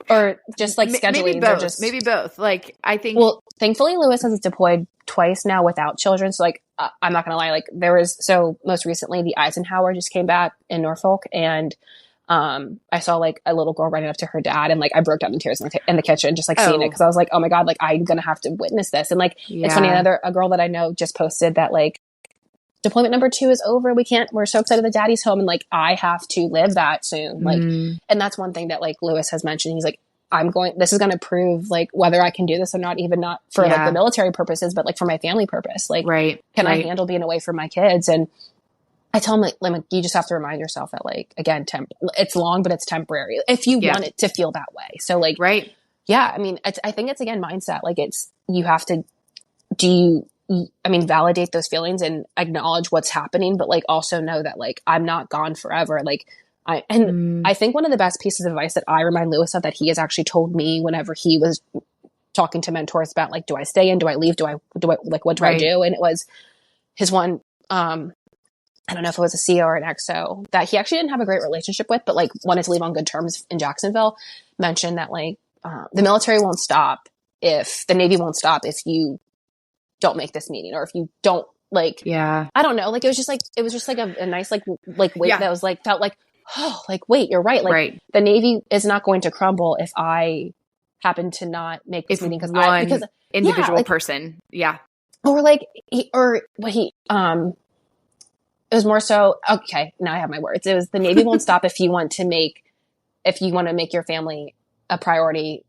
or just like scheduling maybe both. Like I think, well, thankfully Lewis has deployed twice now without children. So like, I'm not going to lie. Like most recently the Eisenhower just came back in Norfolk and, I saw like a little girl running up to her dad and like I broke down in tears in the kitchen, just like seeing it. Cause I was like, oh my God, like I'm going to have to witness this. And like, it's funny. A girl that I know just posted that like deployment number 2 is over. We're so excited that daddy's home. And like, I have to live that soon. Like, and that's one thing that like Lewis has mentioned. He's like, this is going to prove like whether I can do this or not, even not for like the military purposes, but like for my family purpose. Like, can I handle being away from my kids? And I tell them like, you just have to remind yourself that like, again, it's long, but it's temporary if you want it to feel that way. So like, right. Yeah. I mean, I think it's again, mindset. Like you have to, validate those feelings and acknowledge what's happening, but like also know that like, I'm not gone forever. Like I think one of the best pieces of advice that I remind Lewis of that he has actually told me whenever he was talking to mentors about like, do I stay in? Do I leave? Do I like, what do I do? And it was his one, I don't know if it was a CO or an XO that he actually didn't have a great relationship with, but like wanted to leave on good terms in Jacksonville, mentioned that like, the military won't stop if the Navy won't stop if you don't make this meeting or if you don't like, I don't know. Like, it was just like a nice, like weight that was like, felt like, oh, like, wait, you're right. Like the Navy is not going to crumble if I happen to not make this meeting because individual person. Yeah. Or like, it was more so, okay, now I have my words. It was the Navy won't stop if you want to make your family a priority,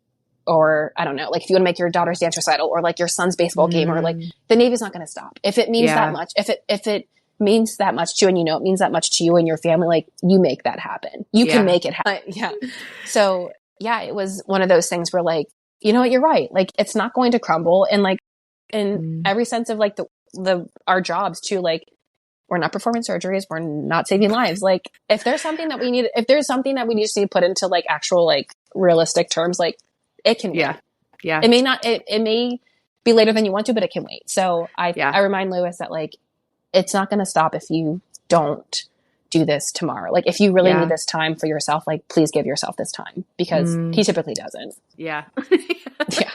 or I don't know, like if you want to make your daughter's dance recital or like your son's baseball game, or like the Navy's not going to stop. If it means that much, if it means that much to you and you know it means that much to you and your family, like you make that happen. You can make it happen. Yeah. So yeah, it was one of those things where like, you know what, you're right. Like it's not going to crumble. And like in every sense of like our jobs too, like we're not performing surgeries. We're not saving lives. Like if there's something that we need to put into like actual, like realistic terms, like it can wait. Yeah. It may not, it may be later than you want to, but it can wait. So I remind Lewis that like, it's not going to stop if you don't do this tomorrow. Like if you really need this time for yourself, like please give yourself this time, because he typically doesn't. Yeah. Yeah.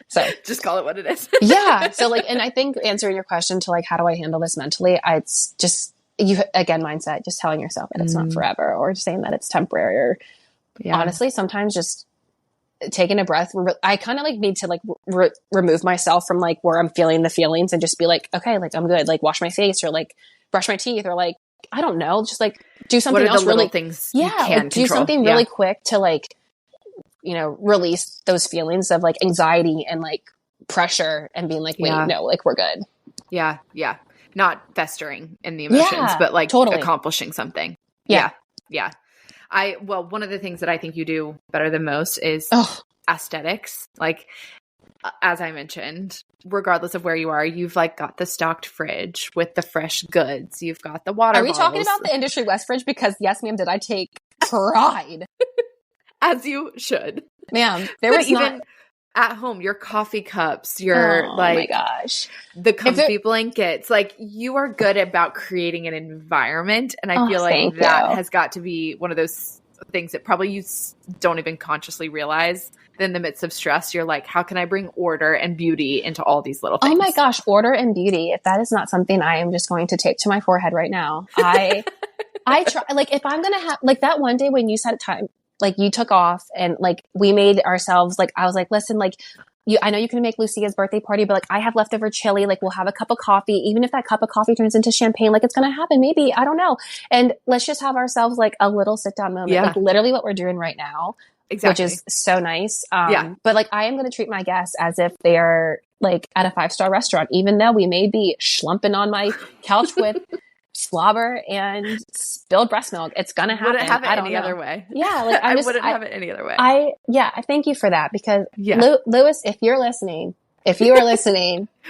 So just call it what it is. Yeah. So like, and I think answering your question to like, how do I handle this mentally? It's just, mindset, just telling yourself that it's not forever, or just saying that it's temporary, or honestly, sometimes just taking a breath. I kind of like need to like remove myself from like where I'm feeling the feelings and just be like, okay, like I'm good. Like wash my face or like brush my teeth or like, I don't know, just like do something else. Really things. Yeah. Like, do something really quick to like, release those feelings of like anxiety and like pressure and being like, wait, no, like we're good. Yeah. Yeah. Not festering in the emotions, but like accomplishing something. Yeah. One of the things that I think you do better than most is aesthetics. Like, as I mentioned, regardless of where you are, you've like got the stocked fridge with the fresh goods. You've got the water bottles. Are we talking about the Industry West fridge? Because yes, ma'am, did I take pride. As you should. Ma'am, there was even at home, your coffee cups, your oh my gosh, the comfy blankets, like you are good about creating an environment. And I feel like that has got to be one of those things that probably you don't even consciously realize. In the midst of stress, you're like, how can I bring order and beauty into all these little things? Oh my gosh, order and beauty. If that is not something I am just going to tape to my forehead right now, I try, like if I'm going to have like that one day when you said time, like you took off and like we made ourselves, like I was like, listen, like I know you can make Lucia's birthday party, but like I have leftover chili, like we'll have a cup of coffee. Even if that cup of coffee turns into champagne, like it's going to happen. Maybe, I don't know. And let's just have ourselves like a little sit down moment, like literally what we're doing right now, which is so nice. But like I am going to treat my guests as if they're like at a 5-star restaurant, even though we may be schlumping on my couch with slobber and spilled breast milk. It's gonna happen. Wouldn't have it any other way. Yeah, like I wouldn't have it any other way. I thank you for that, because Lewis, if you are listening,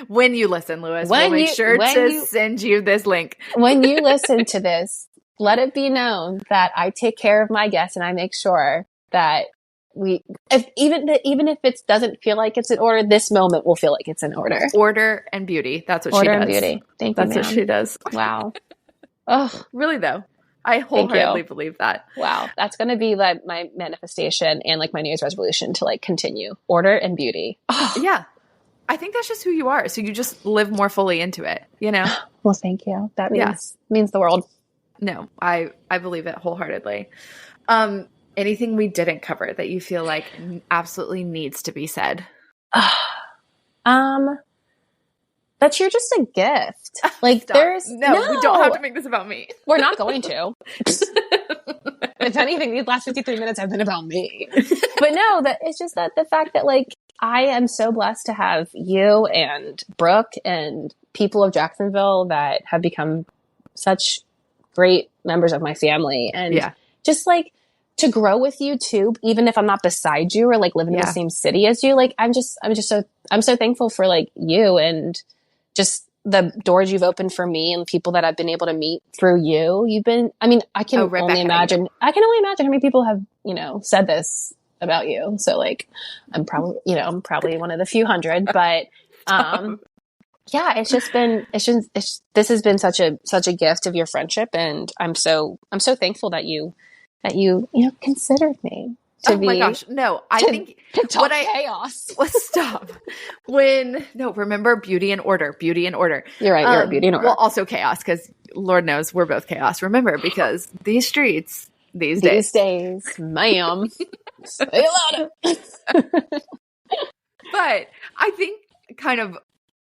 when you listen, Lewis, we'll make sure to send you this link. When you listen to this, let it be known that I take care of my guests and I make sure that even if it doesn't feel like it's in order, this moment will feel like it's in order. Order and beauty. That's what order she does. Order and beauty. Thank you, That's what she does. Wow. Oh, really though. I wholeheartedly believe that. Wow. That's going to be like my manifestation and like my New Year's resolution to like continue. Order and beauty. Oh. Yeah. I think that's just who you are. So you just live more fully into it, Well, thank you. That means the world. No, I believe it wholeheartedly. Anything we didn't cover that you feel like absolutely needs to be said? That you're just a gift. Like there's no, we don't have to make this about me. We're not going to. If anything, these last 53 minutes have been about me. But no, that it's just that the fact that like I am so blessed to have you and Brooke and people of Jacksonville that have become such great members of my family. And just like to grow with you too, even if I'm not beside you or like living in the same city as you, like I'm so thankful for like you and just the doors you've opened for me and people that I've been able to meet through you. I can only imagine how many people have, said this about you. So like, I'm probably one of the few hundred, but, this has been such a gift of your friendship. And I'm so thankful that you considered me. My gosh. No, I think chaos. Let's stop. Remember beauty and order. You're right. You're right. Beauty and order. Well, also chaos, because Lord knows we're both chaos. Remember, because these streets these days, ma'am, say it louder. But I think kind of,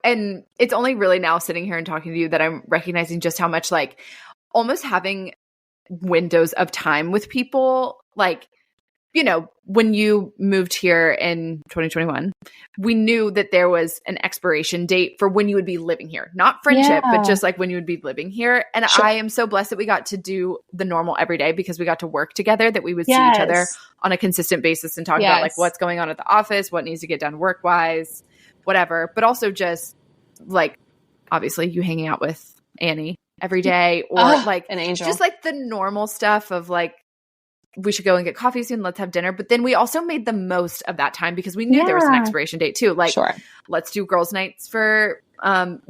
and it's only really now sitting here and talking to you that I'm recognizing just how much like almost having windows of time with people, like, when you moved here in 2021, we knew that there was an expiration date for when you would be living here, not friendship, but just like when you would be living here. And I am so blessed that we got to do the normal every day because we got to work together, that we would see each other on a consistent basis and talk about like what's going on at the office, what needs to get done work wise, whatever. But also just like, obviously you hanging out with Annie every day or like an angel, just like the normal stuff of like, we should go and get coffee soon. Let's have dinner. But then we also made the most of that time because we knew there was an expiration date too. Like, let's do girls' nights for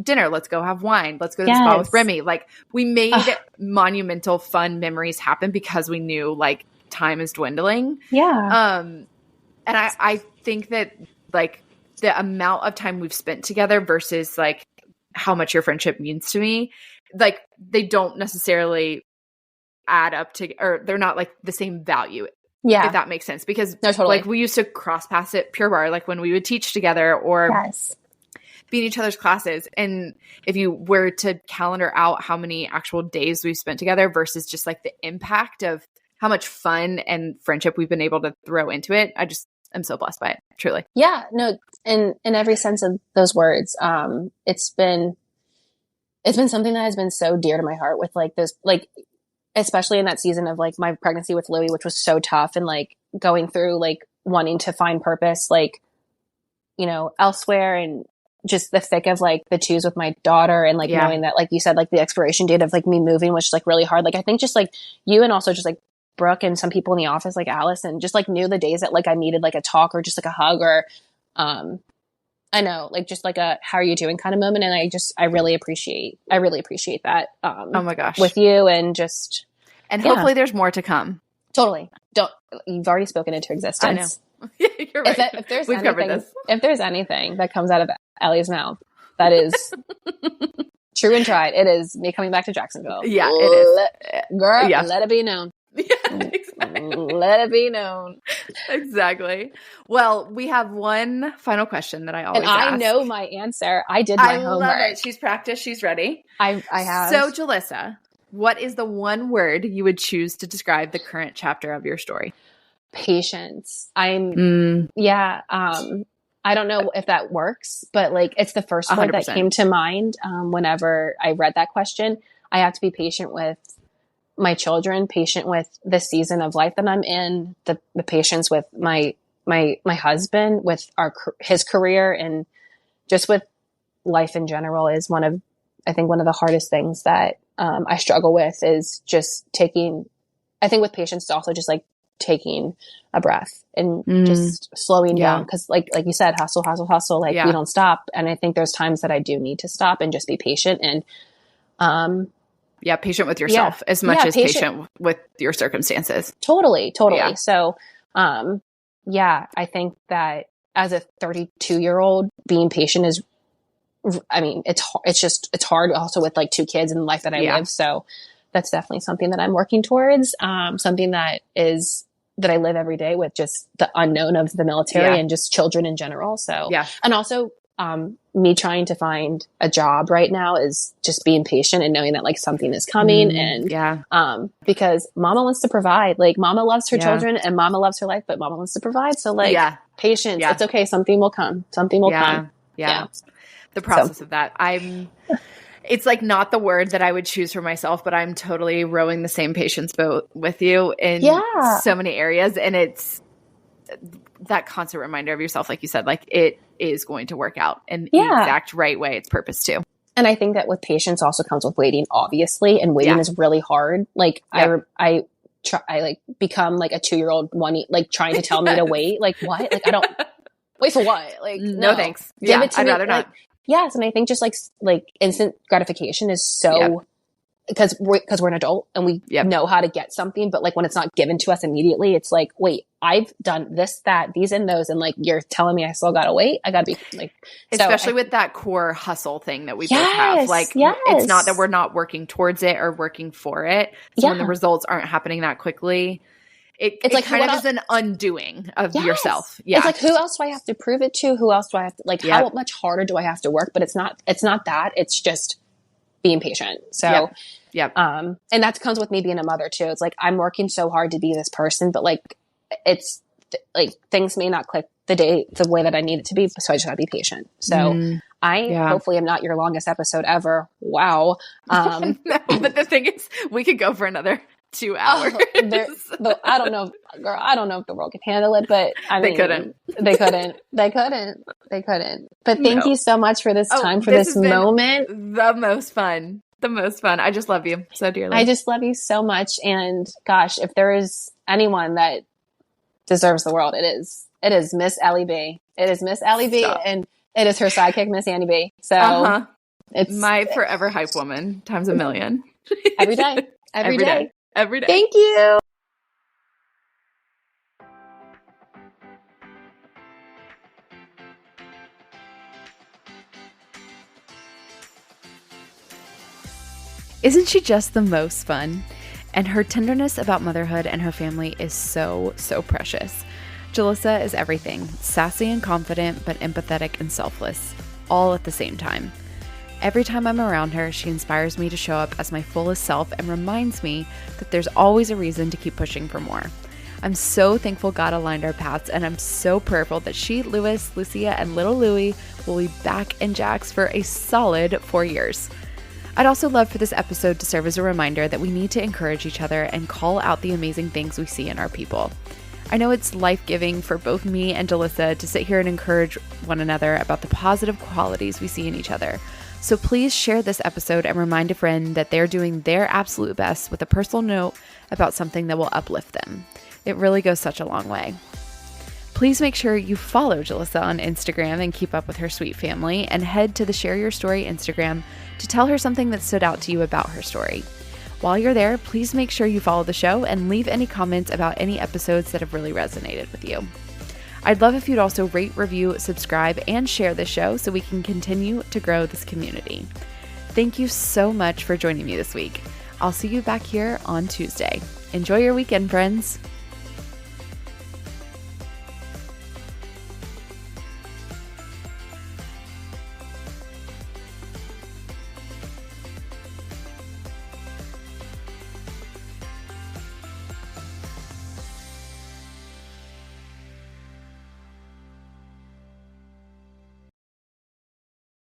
dinner. Let's go have wine. Let's go to the spa with Remy. Like, we made monumental, fun memories happen because we knew like time is dwindling. Yeah. And I think that like the amount of time we've spent together versus like how much your friendship means to me, like they don't necessarily add up to, or they're not like the same value. Yeah. If that makes sense. Because like we used to cross paths at Pure Barre, like when we would teach together or be in each other's classes. And if you were to calendar out how many actual days we've spent together versus just like the impact of how much fun and friendship we've been able to throw into it, I'm so blessed by it. Truly. Yeah, no, in every sense of those words. It's been something that has been so dear to my heart with like this, like, especially in that season of like my pregnancy with Louie, which was so tough and like going through like wanting to find purpose, like, elsewhere and just the thick of like the twos with my daughter and like knowing that, like you said, like the expiration date of like me moving was just like really hard. Like, I think just like you and also just like Brooke and some people in the office, like Alice, and just like knew the days that like I needed like a talk or just like a hug or, I know, like just like a how are you doing kind of moment. And I really appreciate that. Oh my gosh. With you and just. And hopefully there's more to come. Totally. You've already spoken into existence. I know. You're right. If there's anything that comes out of Ellie's mouth, that is true and tried. It is me coming back to Jacksonville. Yeah, it is. Girl, let it be known. Yeah, exactly. Let it be known. Exactly. Well, we have one final question that I always ask. I know my answer. I did my homework. I love it. She's practiced. She's ready. I have. So, Jalissa, what is the one word you would choose to describe the current chapter of your story? Patience. I don't know if that works, but like it's the first word 100%. That came to mind whenever I read that question. I have to be patient with my children, patient with the season of life that I'm in, the patience with my husband, with his career, and just with life in general is one of the hardest things that I struggle with is just I think with patience it's also just like taking a breath and just slowing down. Cause like you said, hustle, like we don't stop. And I think there's times that I do need to stop and just be patient and, patient with yourself as much as patient with your circumstances. Totally. Yeah. So, I think that as a 32-year-old being patient is, it's hard also with like 2 kids and the life that I live. So that's definitely something that I'm working towards. Something that I live every day with just the unknown of the military and just children in general. So, and also, me trying to find a job right now is just being patient and knowing that like something is coming because mama wants to provide, like mama loves her children and mama loves her life, but mama wants to provide. So like patience, it's okay. Something will come. Yeah. The process of that. I'm it's like not the word that I would choose for myself, but I'm totally rowing the same patience boat with you in so many areas. And it's that constant reminder of yourself, like you said, like it is going to work out in the exact right way it's purposed to. And I think that with patience also comes with waiting, obviously, and waiting is really hard. Like I like become like a 2-year-old like trying to tell me to wait. Like what? Like I don't wait for what? Like no thanks. Give it to I'd me. rather like, not. Yes, and I think just like instant gratification is so because we're an adult and we know how to get something, but like when it's not given to us immediately, it's like, wait, I've done this, that, these, and those, and like you're telling me I still gotta wait. I gotta be like, especially with that core hustle thing that we both have. Like, it's not that we're not working towards it or working for it. So when the results aren't happening that quickly, it's like kind of is an undoing of yourself. Yeah, it's like who else do I have to prove it to? Who else do I have to like? How much harder do I have to work? But it's not that. It's just being patient. So. And that comes with me being a mother too. It's like, I'm working so hard to be this person, but like, it's like things may not click the way that I need it to be. So I just gotta be patient. So hopefully I'm not your longest episode ever. Wow. No, but the thing is we could go for another 2 hours. I don't know, girl. I don't know if the world can handle it, but I mean, they couldn't. But thank you so much for this time, for this moment. The most fun. I just love you so dearly. I just love you so much. And gosh, if there is anyone that deserves the world, it is Miss Ellie B. It is Miss Ellie B. And it is her sidekick, Miss Annie B. So it's my forever hype woman times a million. Every day. Every day. Thank you. Isn't she just the most fun? And her tenderness about motherhood and her family is so, so precious. Jalissa is everything, sassy and confident, but empathetic and selfless, all at the same time. Every time I'm around her, she inspires me to show up as my fullest self and reminds me that there's always a reason to keep pushing for more. I'm so thankful God aligned our paths, and I'm so prayerful that she, Lewis, Lucia, and little Louie will be back in Jax for a solid 4 years. I'd also love for this episode to serve as a reminder that we need to encourage each other and call out the amazing things we see in our people. I know it's life-giving for both me and Jalissa to sit here and encourage one another about the positive qualities we see in each other. So please share this episode and remind a friend that they're doing their absolute best with a personal note about something that will uplift them. It really goes such a long way. Please make sure you follow Jalissa on Instagram and keep up with her sweet family, and head to the Share Your Story Instagram to tell her something that stood out to you about her story. While you're there, please make sure you follow the show and leave any comments about any episodes that have really resonated with you. I'd love if you'd also rate, review, subscribe, and share the show so we can continue to grow this community. Thank you so much for joining me this week. I'll see you back here on Tuesday. Enjoy your weekend, friends.